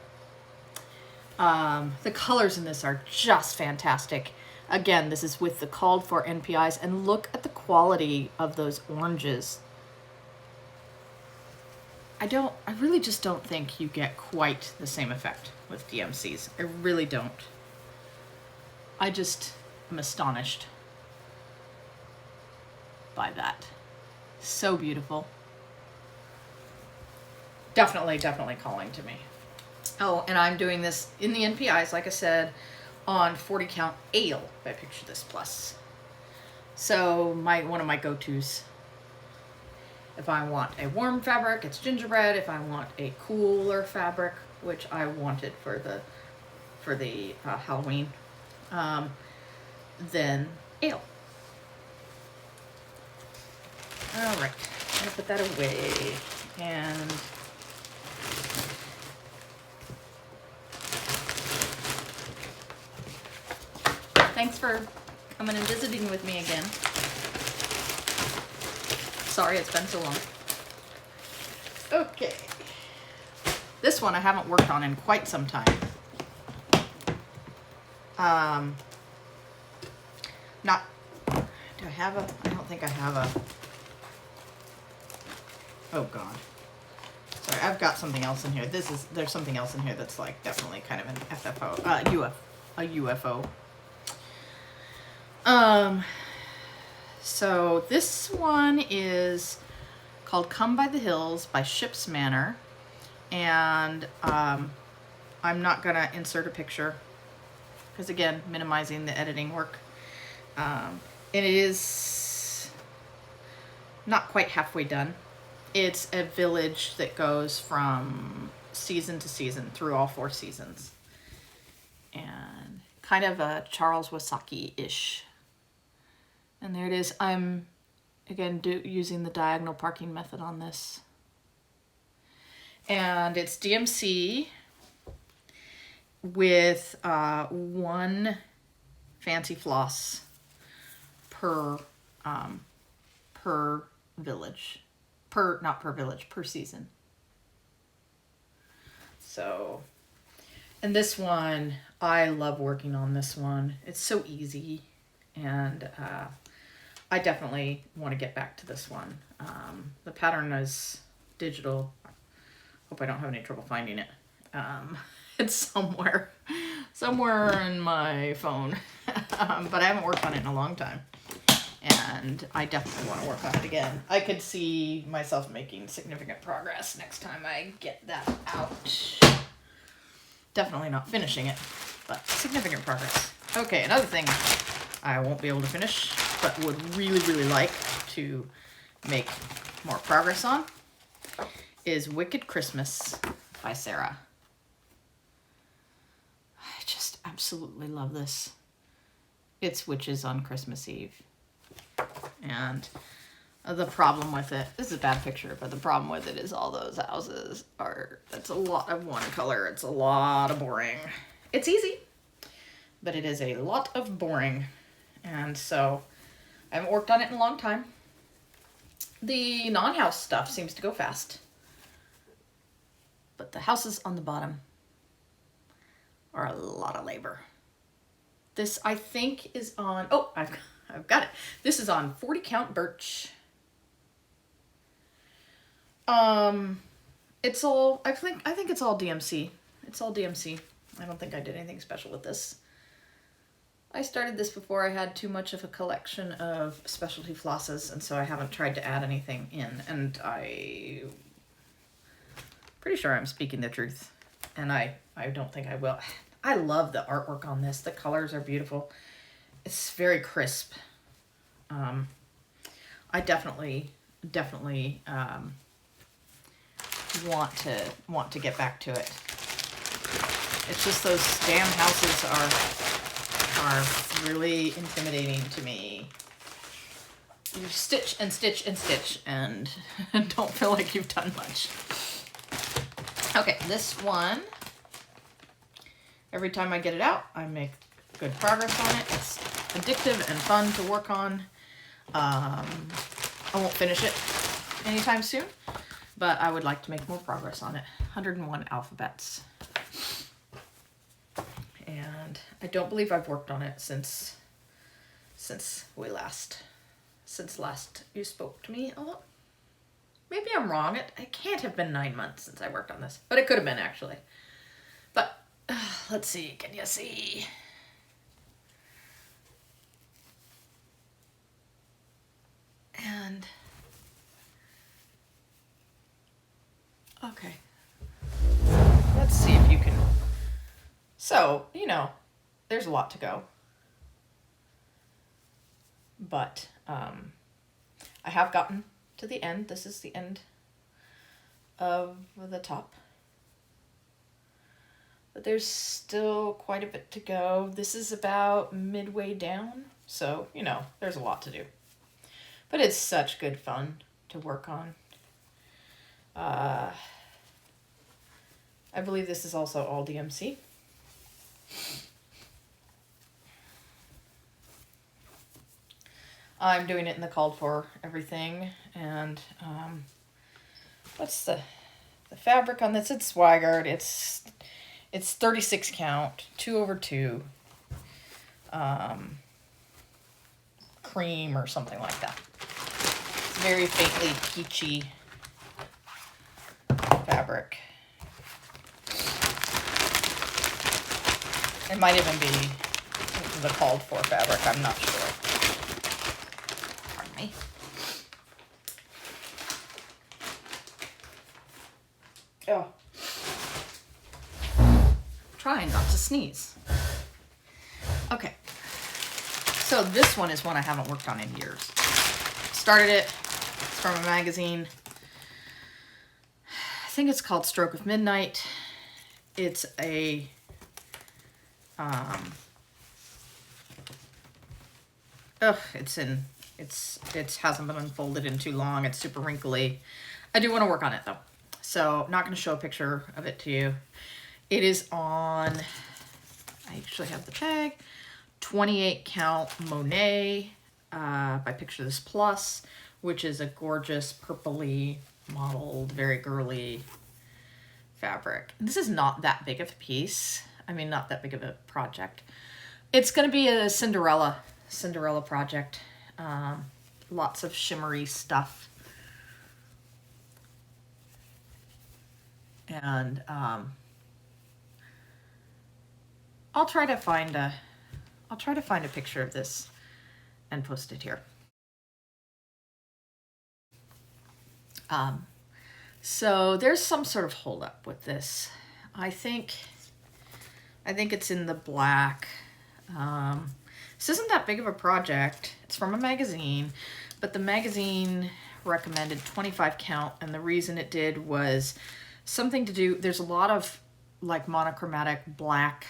The colors in this are just fantastic. Again, this is with the called for NPIs, and look at the quality of those oranges. I really just don't think you get quite the same effect with DMCs. I really don't. I just am astonished by that. So beautiful. Definitely calling to me. Oh, and I'm doing this in the NPIs, like I said, on 40 count ale by Picture This Plus. So one of my go-tos. If I want a warm fabric, it's gingerbread. If I want a cooler fabric, which I wanted for the Halloween, then ale. All right, I'm gonna put that away and. Thanks for coming and visiting with me again. Sorry it's been so long. Okay. This one I haven't worked on in quite some time. I don't think I have a, oh God. Sorry, I've got something else in here. There's something else in here that's like definitely kind of an FFO, a UFO. So this one is called Come by the Hills by Ship's Manor, and I'm not gonna insert a picture because again, minimizing the editing work. And it is not quite halfway done. It's a village that goes from season to season through all 4 seasons, and kind of a Charles Wasaki-ish. And there it is. I'm, again, using the diagonal parking method on this. And it's DMC with 1 fancy floss per village. Per season. So, and this one, I love working on this one. It's so easy. And I definitely want to get back to this one. The pattern is digital. Hope I don't have any trouble finding it. It's somewhere in my phone. But I haven't worked on it in a long time. And I definitely want to work on it again. I could see myself making significant progress next time I get that out. Definitely not finishing it, but significant progress. Okay, another thing I won't be able to finish, but would really, really like to make more progress on, is Wicked Christmas by Sarah. I just absolutely love this. It's witches on Christmas Eve. And the problem with it, this is a bad picture, but the problem with it is all those houses it's a lot of watercolor. It's a lot of boring. It's easy, but it is a lot of boring. And so I haven't worked on it in a long time. The non-house stuff seems to go fast, but the houses on the bottom are a lot of labor. This, I think, is on, oh, I've got it. This is on 40 count birch. It's all, I think it's all DMC. It's all DMC. I don't think I did anything special with this. I started this before I had too much of a collection of specialty flosses, and so I haven't tried to add anything in, and I'm pretty sure I'm speaking the truth, and I don't think I will. I love the artwork on this. The colors are beautiful. It's very crisp. I definitely want to get back to it. It's just those damn houses are really intimidating to me. You stitch and stitch and stitch and don't feel like you've done much. Okay, this one, every time I get it out, I make good progress on it. It's addictive and fun to work on. I won't finish it anytime soon, but I would like to make more progress on it. 101 alphabets. And I don't believe I've worked on it since last you spoke to me. Oh, maybe I'm wrong. It can't have been 9 months since I worked on this, but it could have been actually. But let's see, can you see? And okay, let's see if you can. So, you know, there's a lot to go, but I have gotten to the end. This is the end of the top, but there's still quite a bit to go. This is about midway down, so, you know, there's a lot to do, but it's such good fun to work on. I believe this is also all DMC. I'm doing it in the called for everything, and what's the fabric on this? It's Swigart. It's 36 count, 2/2, cream or something like that. It's very faintly peachy fabric. It might even be the called for fabric, I'm not sure. Pardon me. Oh. Trying not to sneeze. Okay. So this one is one I haven't worked on in years. Started it, it's from a magazine. I think it's called Stroke of Midnight. It's a it hasn't been unfolded in too long. It's super wrinkly. I do want to work on it though, so I'm not going to show a picture of it to you. It is on, I actually have the tag, 28 count Monet by Picture This Plus, which is a gorgeous purpley modeled, very girly fabric. This is not that big of a piece. I mean, not that big of a project. It's going to be a Cinderella project. Lots of shimmery stuff. And I'll try to find a picture of this and post it here. So there's some sort of holdup with this. I think it's in the black. This isn't that big of a project. It's from a magazine, but the magazine recommended 25 count, and the reason it did was something to do, there's a lot of like monochromatic black,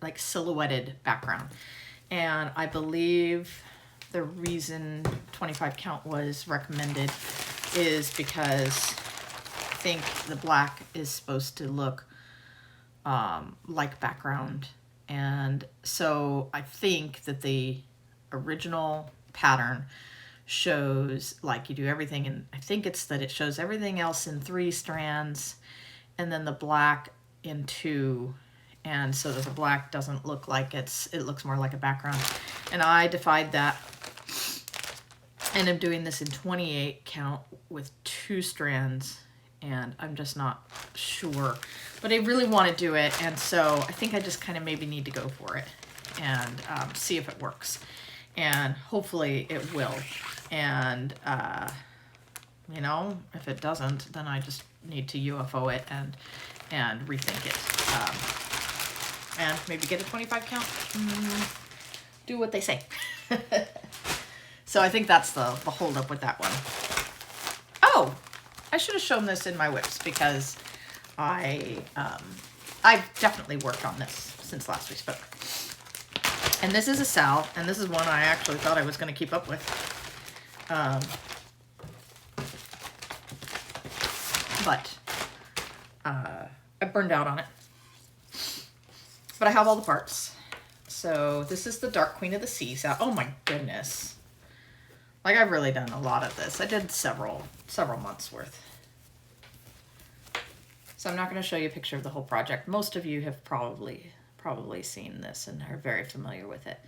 like silhouetted background. And I believe the reason 25 count was recommended is because I think the black is supposed to look like background. And so I think that the original pattern shows like you do everything, and I think it's that it shows everything else in 3 strands and then the black in 2, and so that the black doesn't look like it looks more like a background. And I defied that and I'm doing this in 28 count with 2 strands and I'm just not sure. But I really want to do it, and so I think I just kind of maybe need to go for it and see if it works. And hopefully it will. And, you know, if it doesn't, then I just need to UFO it and rethink it. And maybe get a 25 count. Do what they say. So I think that's the hold up with that one. Oh, I should have shown this in my WIPS because I've definitely worked on this since last we spoke. And this is a Sal, and this is one I actually thought I was going to keep up with. But I burned out on it. But I have all the parts. So this is the Dark Queen of the Seas. Oh my goodness. Like, I've really done a lot of this. I did several months worth. So I'm not going to show you a picture of the whole project. Most of you have probably seen this and are very familiar with it.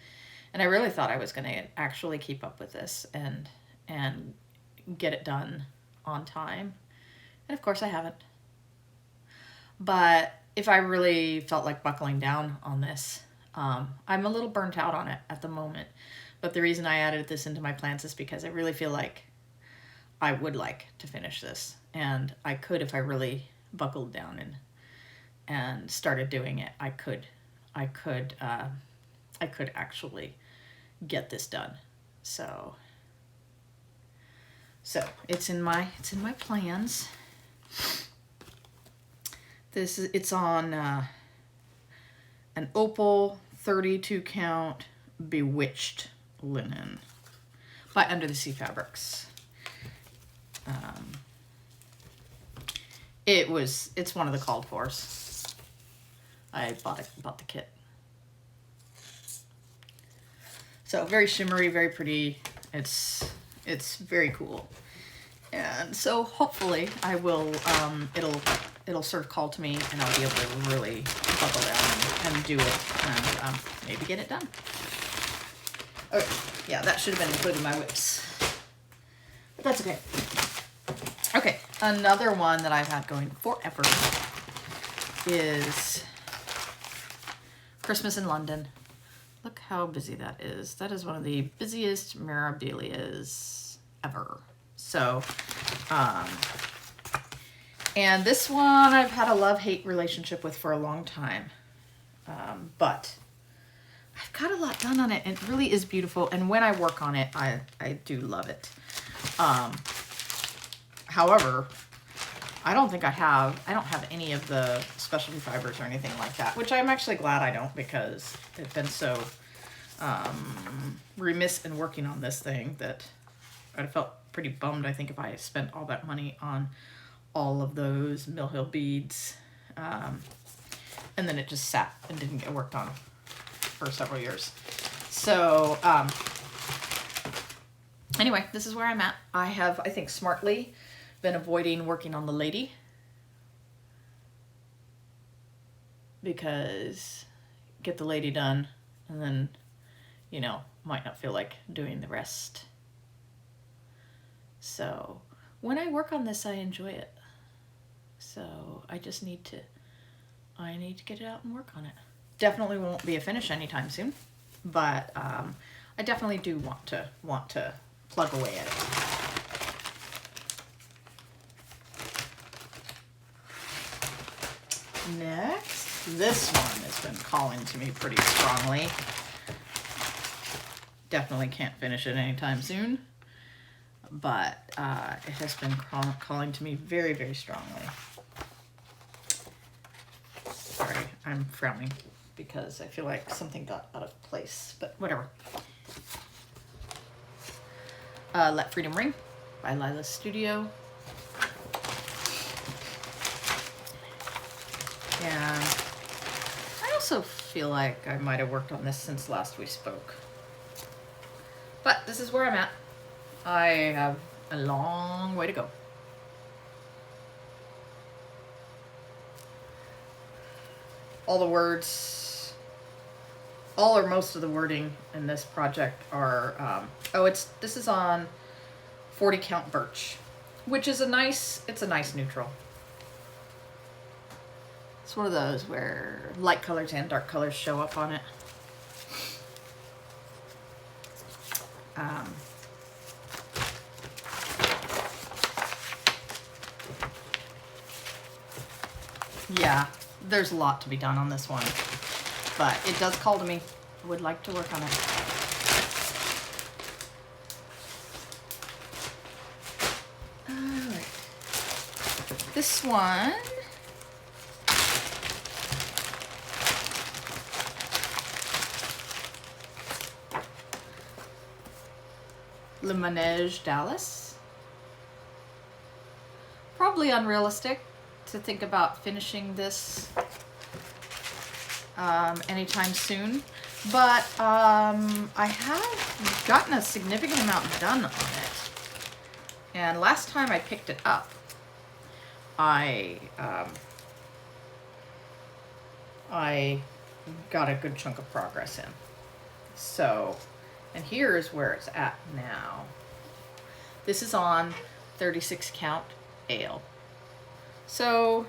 And I really thought I was going to actually keep up with this and get it done on time. And of course I haven't. But if I really felt like buckling down on this, I'm a little burnt out on it at the moment. But the reason I added this into my plans is because I really feel like I would like to finish this. And I could, if I really buckled down and started doing it, I could actually get this done. So it's in my plans. It's on an opal 32 count bewitched linen by Under the Sea Fabrics. It's one of the called fors. I bought the kit. So very shimmery, very pretty. It's very cool. And so hopefully I will, it'll sort of call to me and I'll be able to really buckle down and do it and maybe get it done. Okay, yeah, that should have been included in my WIPS. But that's okay. Okay, another one that I've had going forever is Christmas in London. Look how busy that is. That is one of the busiest memorabilias ever. So, and this one I've had a love-hate relationship with for a long time. But I've got a lot done on it, and it really is beautiful. And when I work on it, I do love it. However, I don't have any of the specialty fibers or anything like that, which I'm actually glad I don't, because I've been so remiss in working on this thing that I'd have felt pretty bummed, I think, if I spent all that money on all of those Mill Hill beads. And then it just sat and didn't get worked on for several years. So, anyway, this is where I'm at. I have, I think, smartly been avoiding working on the lady because get the lady done and then, you know, might not feel like doing the rest. So when I work on this, I enjoy it. So I just need to get it out and work on it. Definitely won't be a finish anytime soon, but I definitely do want to plug away at it. Next, this one has been calling to me pretty strongly. Definitely can't finish it anytime soon, but it has been calling to me very, very strongly. Sorry, I'm frowning because I feel like something got out of place, but whatever. Let Freedom Ring by Lila's Studio. And I also feel like I might have worked on this since last we spoke. But this is where I'm at. I have a long way to go. All the words, all or most of the wording in this project are, this is on 40 count birch, which is it's a nice neutral. It's one of those where light colors and dark colors show up on it. Yeah, there's a lot to be done on this one, but it does call to me. I would like to work on it. All right. This one, Le Manège Dallas. Probably unrealistic to think about finishing this anytime soon, but I have gotten a significant amount done on it. And last time I picked it up, I got a good chunk of progress in. So, and here's where it's at now. This is on 36 count ale. So,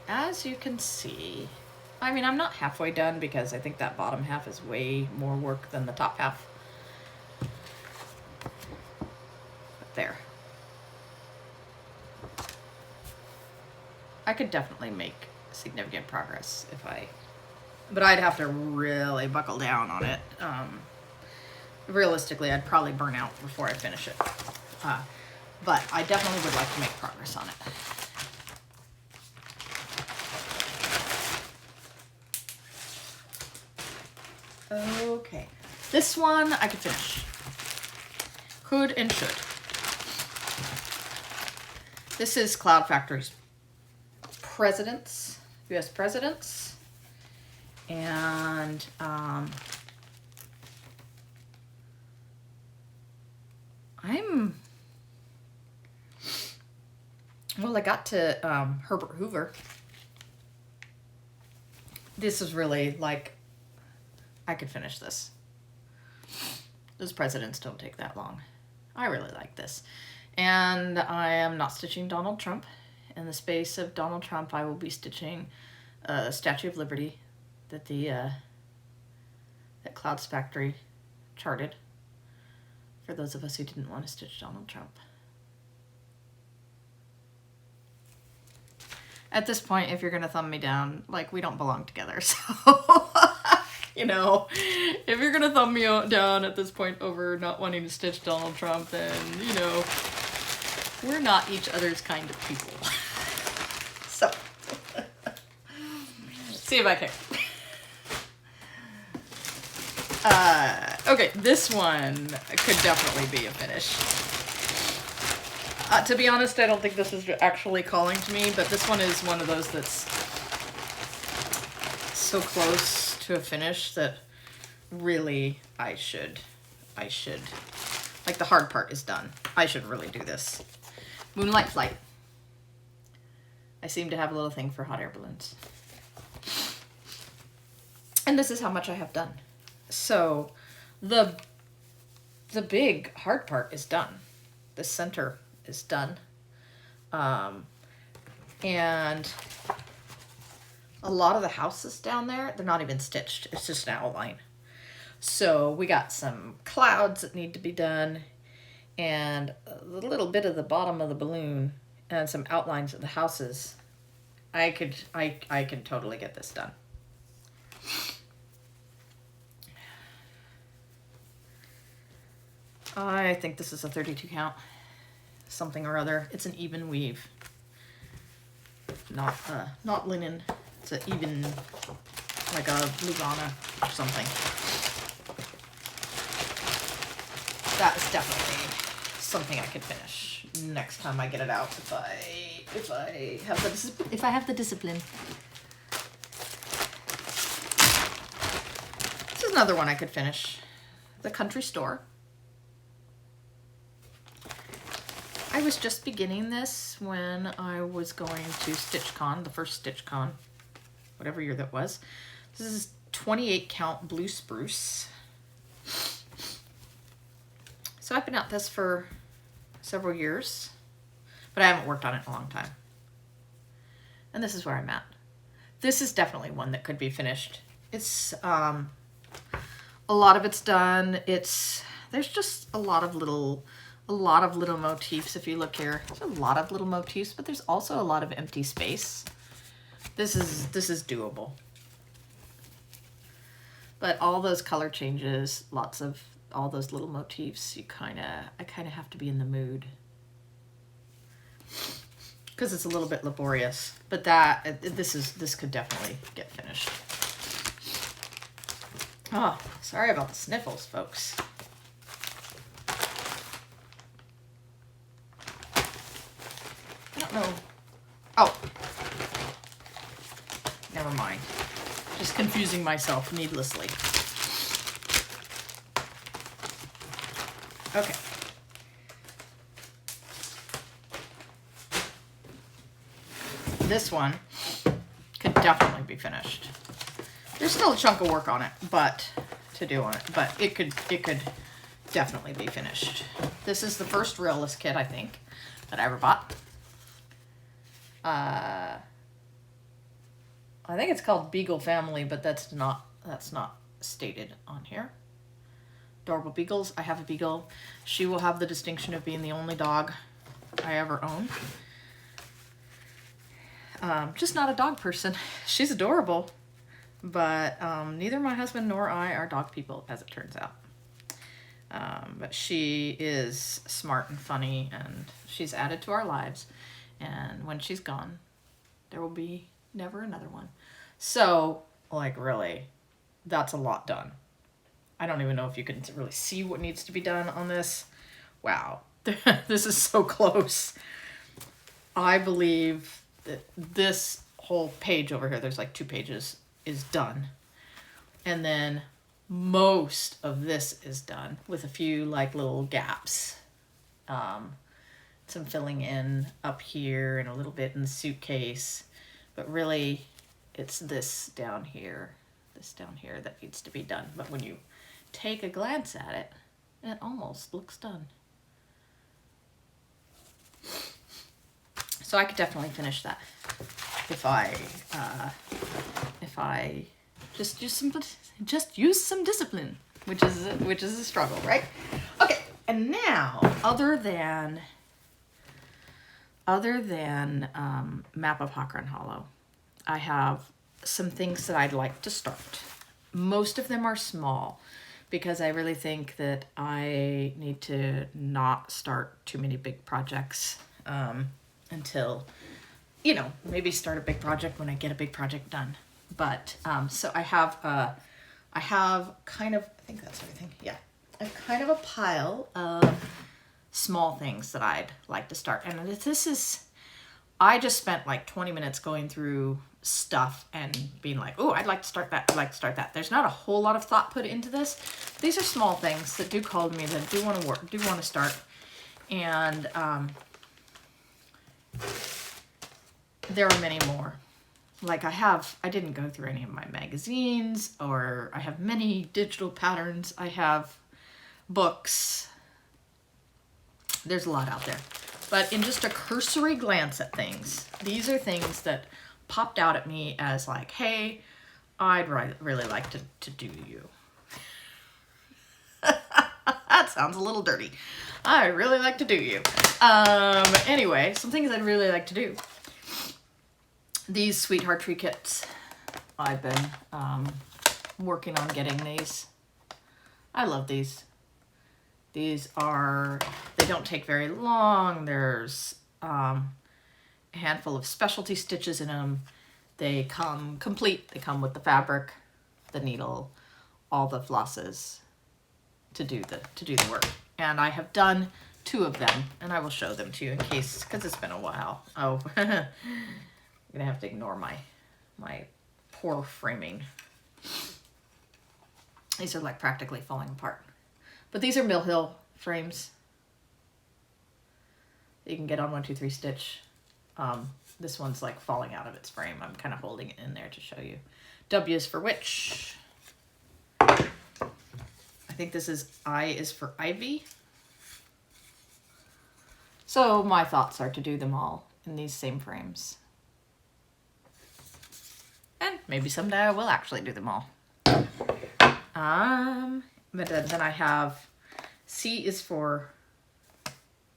as you can see, I mean, I'm not halfway done because I think that bottom half is way more work than the top half. But there. I could definitely make significant progress if but I'd have to really buckle down on it. Realistically, I'd probably burn out before I finish it. But I definitely would like to make progress on it. Okay, this one I could finish. Could and should. This is Cloud Factory's Presidents, US Presidents. And well, I got to Herbert Hoover. This is really like, I could finish this. Those presidents don't take that long. I really like this. And I am not stitching Donald Trump. In the space of Donald Trump, I will be stitching Statue of Liberty that that Clouds Factory charted for those of us who didn't want to stitch Donald Trump. At this point, if you're going to thumb me down, like, we don't belong together, so, you know, if you're going to thumb me down at this point over not wanting to stitch Donald Trump, then, you know, we're not each other's kind of people. So, let's see if I can. Okay, this one could definitely be a finish. To be honest, I don't think this is actually calling to me, but this one is one of those that's so close to a finish that really I should, like, the hard part is done. I should really do this. Moonlight Flight. I seem to have a little thing for hot air balloons. And this is how much I have done. So the big hard part is done. The center is done. And a lot of the houses down there, they're not even stitched. It's just an outline. So we got some clouds that need to be done and a little bit of the bottom of the balloon and some outlines of the houses. I can totally get this done. I think this is a 32 count, something or other. It's an even weave, not linen. It's an even, like a Lugana or something. That is definitely something I could finish next time I get it out if I have the discipline. This is another one I could finish. The Country Store. I was just beginning this when I was going to StitchCon, the first StitchCon, whatever year that was. This is 28 count blue spruce. So I've been at this for several years, but I haven't worked on it in a long time. And this is where I'm at. This is definitely one that could be finished. It's, a lot of it's done. There's just a lot of little motifs. If you look here, there's a lot of little motifs, but there's also a lot of empty space. This is doable. But all those color changes, lots of all those little motifs, I kind of have to be in the mood. Because it's a little bit laborious, but this could definitely get finished. Oh, sorry about the sniffles, folks. I don't know. Oh, never mind. Just confusing myself needlessly. Okay. This one could definitely be finished. There's still a chunk of work on it, but it could definitely be finished. This is the first realist kit, I think, that I ever bought. I think it's called Beagle Family, but that's not stated on here. Adorable beagles. I have a beagle. She will have the distinction of being the only dog I ever own. Just not a dog person. She's adorable, but neither my husband nor I are dog people, as it turns out. But she is smart and funny, and she's added to our lives. And when she's gone, there will be never another one. So, like, really, that's a lot done. I don't even know if you can really see what needs to be done on this. Wow, this is so close. I believe that this whole page over here, there's like 2 pages, is done. And then most of this is done with a few like little gaps. Some filling in up here and a little bit in the suitcase. But really, it's this down here that needs to be done. But when you take a glance at it, it almost looks done. So I could definitely finish that if I just use some discipline, which is a struggle, right? Okay, and now other than Map of Hakran Hollow, I have some things that I'd like to start. Most of them are small because I really think that I need to not start too many big projects until, maybe start a big project when I get a big project done. But so I have kind of, I think that's everything. Yeah, I have kind of a pile of small things that I'd like to start. And I just spent like 20 minutes going through stuff and being like, oh, I'd like to start that. I'd like to start that. There's not a whole lot of thought put into this. These are small things that do call to me, that do want to work, do want to start. And there are many more. Like I didn't go through any of my magazines, or I have many digital patterns. I have books. There's a lot out there. But in just a cursory glance at things, these are things that popped out at me as like, hey, I'd really like to do you. That sounds a little dirty. I really like to do you. Anyway, some things I'd really like to do. These sweetheart tree kits, I've been working on getting these. I love these. These they don't take very long. There's a handful of specialty stitches in them. They come complete. They come with the fabric, the needle, all the flosses to do the work. And I have done 2 of them, and I will show them to you in case, because it's been a while. Oh, I'm gonna have to ignore my poor framing. These are like practically falling apart. But these are Mill Hill frames. You can get on 1, 2, 3 stitch. This one's like falling out of its frame. I'm kind of holding it in there to show you. W is for witch. I think this is I is for Ivy. So my thoughts are to do them all in these same frames. And maybe someday I will actually do them all. But then I have C is for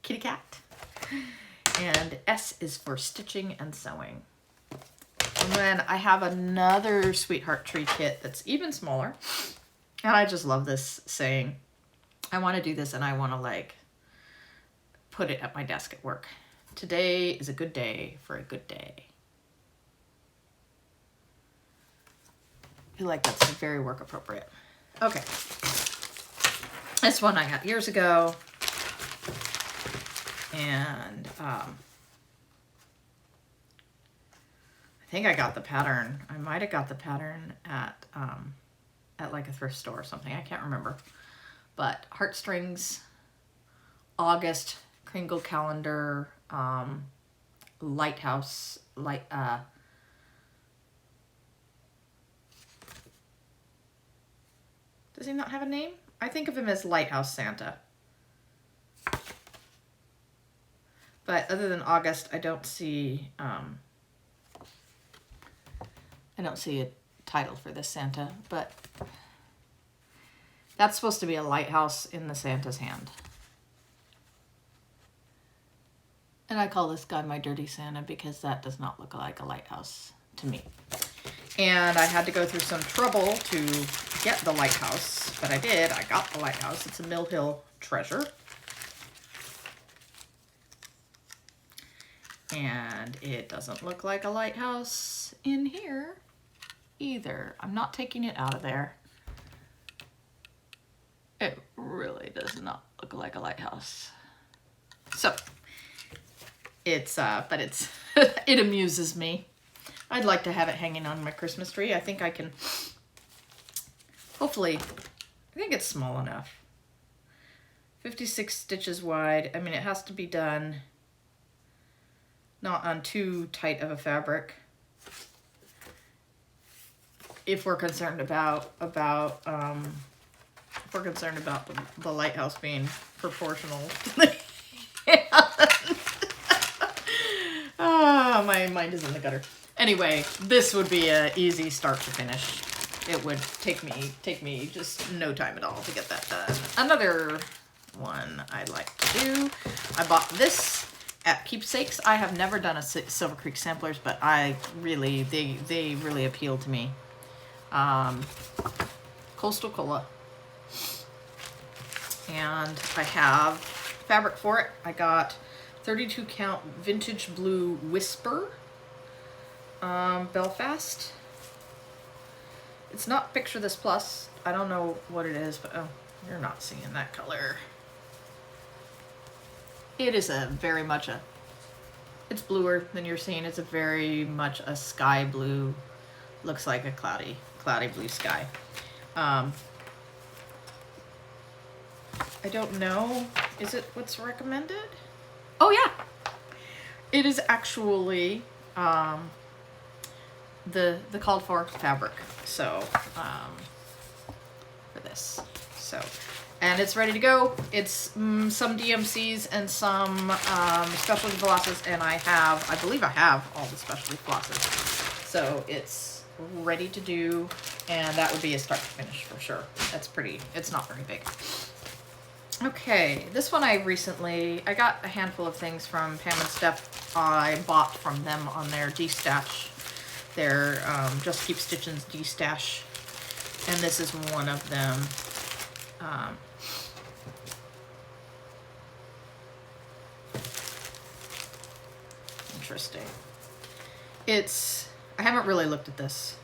kitty cat, and S is for stitching and sewing. And then I have another Sweetheart Tree kit that's even smaller. And I just love this saying. I want to do this and I want to like put it at my desk at work. Today is a good day for a good day. I feel like that's very work appropriate. Okay. This one I got years ago. And I think I got the pattern. I might have got the pattern at like a thrift store or something. I can't remember. But heartstrings, August, Kringle calendar, lighthouse, does he not have a name? I think of him as Lighthouse Santa. But other than August, I don't see a title for this Santa, but that's supposed to be a lighthouse in the Santa's hand. And I call this guy my dirty Santa because that does not look like a lighthouse to me. And I had to go through some trouble to get the lighthouse, but I did. I got the lighthouse. It's a Mill Hill treasure. And it doesn't look like a lighthouse in here either. I'm not taking it out of there. It really does not look like a lighthouse. So, it's, but it's, it amuses me. I'd like to have it hanging on my Christmas tree. I think I can, hopefully, I think it's small enough. 56 stitches wide. I mean, it has to be done not on too tight of a fabric. If we're concerned about the lighthouse being proportional. My mind is in the gutter. Anyway, this would be an easy start to finish. It would take me just no time at all to get that done. Another one I'd like to do. I bought this at Keepsakes. I have never done a Silver Creek samplers, but they really appeal to me. Coastal Cola. And I have fabric for it. I got 32 count vintage blue Whisper, Belfast. It's not Picture This Plus. I don't know what it is, but oh, you're not seeing that color. It is it's bluer than you're seeing. It's a very much a sky blue. Looks like a cloudy blue sky. I don't know. Is it what's recommended? Oh yeah. It is actually the called for fabric. So for this. So and it's ready to go. It's some DMCs and some specialty flosses, and I believe I have all the specialty flosses. So it's ready to do, and that would be a start to finish for sure. It's not very big. Okay, this one I got a handful of things from Pam and Steph. I bought from them on their D-stash, their Just Keep Stitching's D-stash, and this is one of them. Interesting. I haven't really looked at this.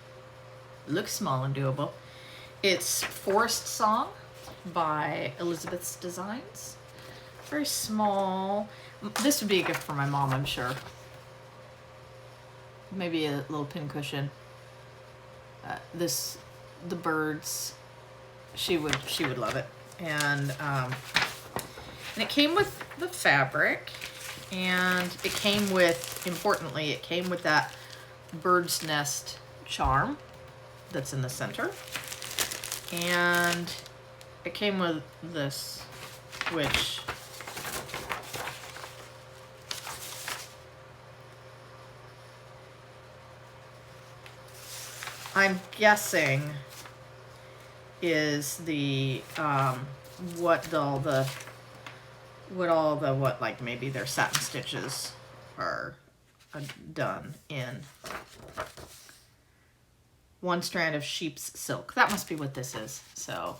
It looks small and doable. It's Forest Song by Elizabeth's Designs. Very small. This would be a gift for my mom, I'm sure. Maybe a little pin cushion. The birds. She would love it. And it came with the fabric, and it came with, importantly, it came with that bird's nest charm that's in the center, and it came with this, which I'm guessing is the what like maybe their satin stitches are done in. One strand of sheep's silk. That must be what this is. So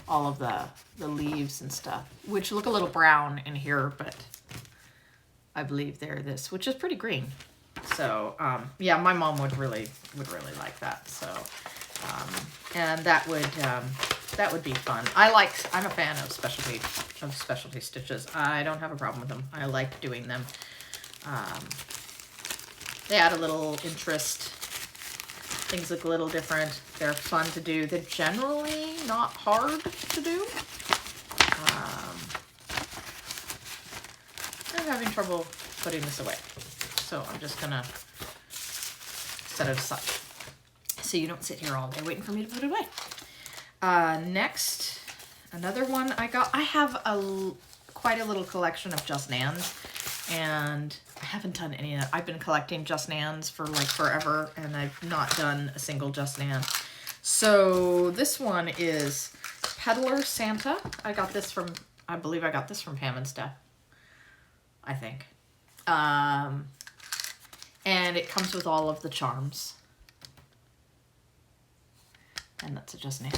all of the leaves and stuff, which look a little brown in here, but I believe they're this, which is pretty green. So yeah, my mom would really like that. So and that would be fun. I'm a fan of specialty stitches. I don't have a problem with them. I like doing them. They add a little interest. Things look a little different. They're fun to do. They're generally not hard to do. I'm having trouble putting this away. So I'm just gonna set it aside. So you don't sit here all day waiting for me to put it away. Next, another one I got. I have quite a little collection of Just Nans, and I haven't done any of that. I've been collecting Just Nans for like forever, and I've not done a single Just Nan. So this one is Peddler Santa. I believe I got this from Pam and Steph, I think. And it comes with all of the charms. And that's a Just Nan.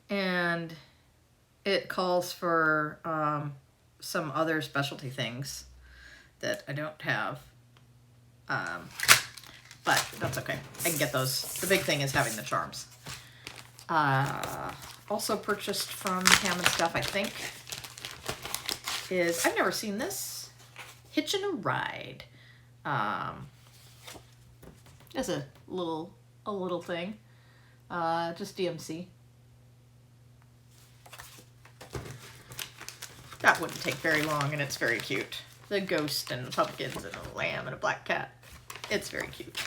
And it calls for some other specialty things that I don't have. But that's okay. I can get those. The big thing is having the charms. Also purchased from Pam and Stuff, I think, is, I've never seen this, Hitchin' a Ride. It's a little thing. Just DMC. That wouldn't take very long, and it's very cute. The ghost and the pumpkins and a lamb and a black cat. It's very cute.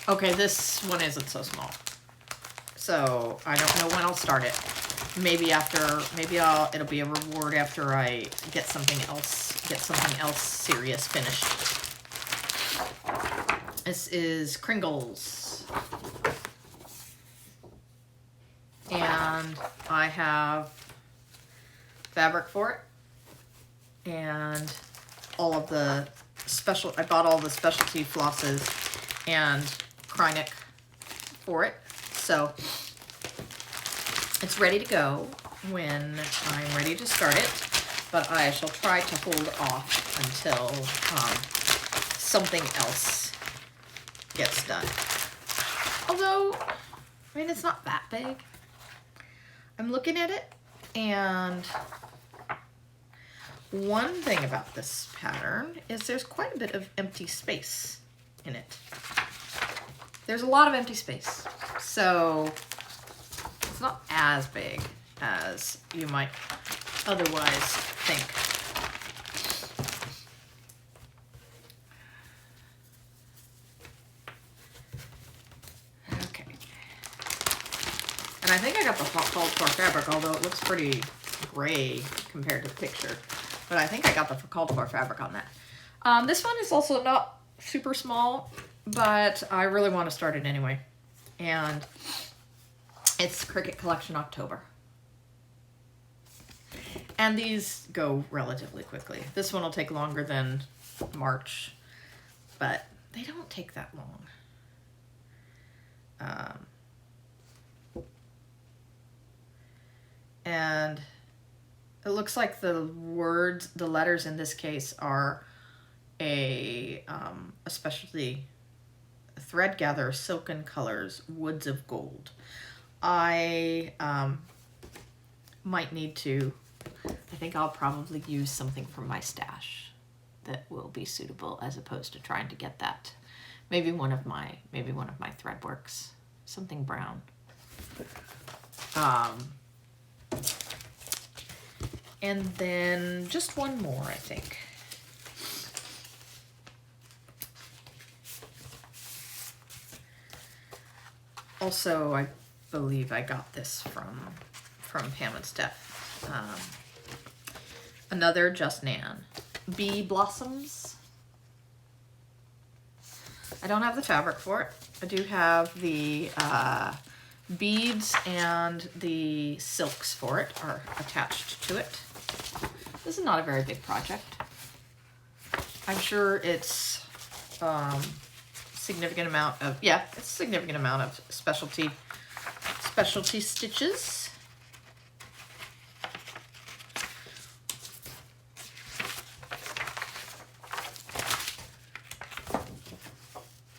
Okay, this one isn't so small. So I don't know when I'll start it. Maybe it'll be a reward after I get something else serious finished. This is Kringles. And I have fabric for it. And all of the I bought all the specialty flosses and Krynic for it. So it's ready to go when I'm ready to start it, but I shall try to hold off until something else gets done. Although, I mean, it's not that big. I'm looking at it, and one thing about this pattern is there's quite a bit of empty space in it. There's a lot of empty space, so it's not as big as you might otherwise think. Okay. And I think I got the called for fabric, although it looks pretty gray compared to the picture. But I think I got the called for fabric on that. This one is also not super small, but I really want to start it anyway. And it's Cricut Collection October. And these go relatively quickly. This one will take longer than March, but they don't take that long. And it looks like the letters in this case are a specialty thread gather, silken colors, woods of gold. I might need to, I think I'll probably use something from my stash that will be suitable as opposed to trying to get that. Maybe one of my thread works, something brown. And then just one more, I think. Also, I believe I got this from Pam and Steph. Another Just Nan. Bee Blossoms. I don't have the fabric for it. I do have the beads, and the silks for it are attached to it. This is not a very big project. I'm sure it's significant amount of, yeah, it's a significant amount of specialty stitches.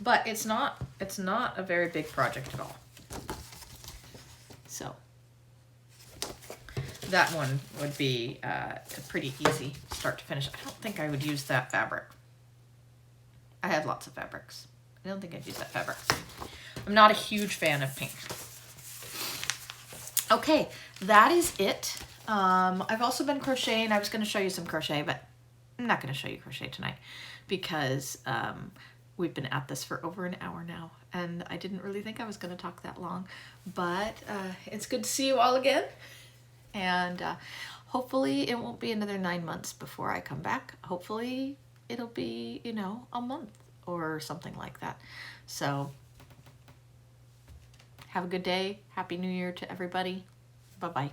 But it's not a very big project at all. So that one would be a pretty easy start to finish. I don't think I would use that fabric. I have lots of fabrics. I don't think I'd use that fabric. I'm not a huge fan of pink. Okay, that is it. I've also been crocheting. I was going to show you some crochet, but I'm not going to show you crochet tonight because we've been at this for over an hour now, and I didn't really think I was going to talk that long, but it's good to see you all again, and hopefully it won't be another 9 months before I come back. Hopefully it'll be, you know, a month or something like that. So have a good day. Happy New Year to everybody. Bye-bye.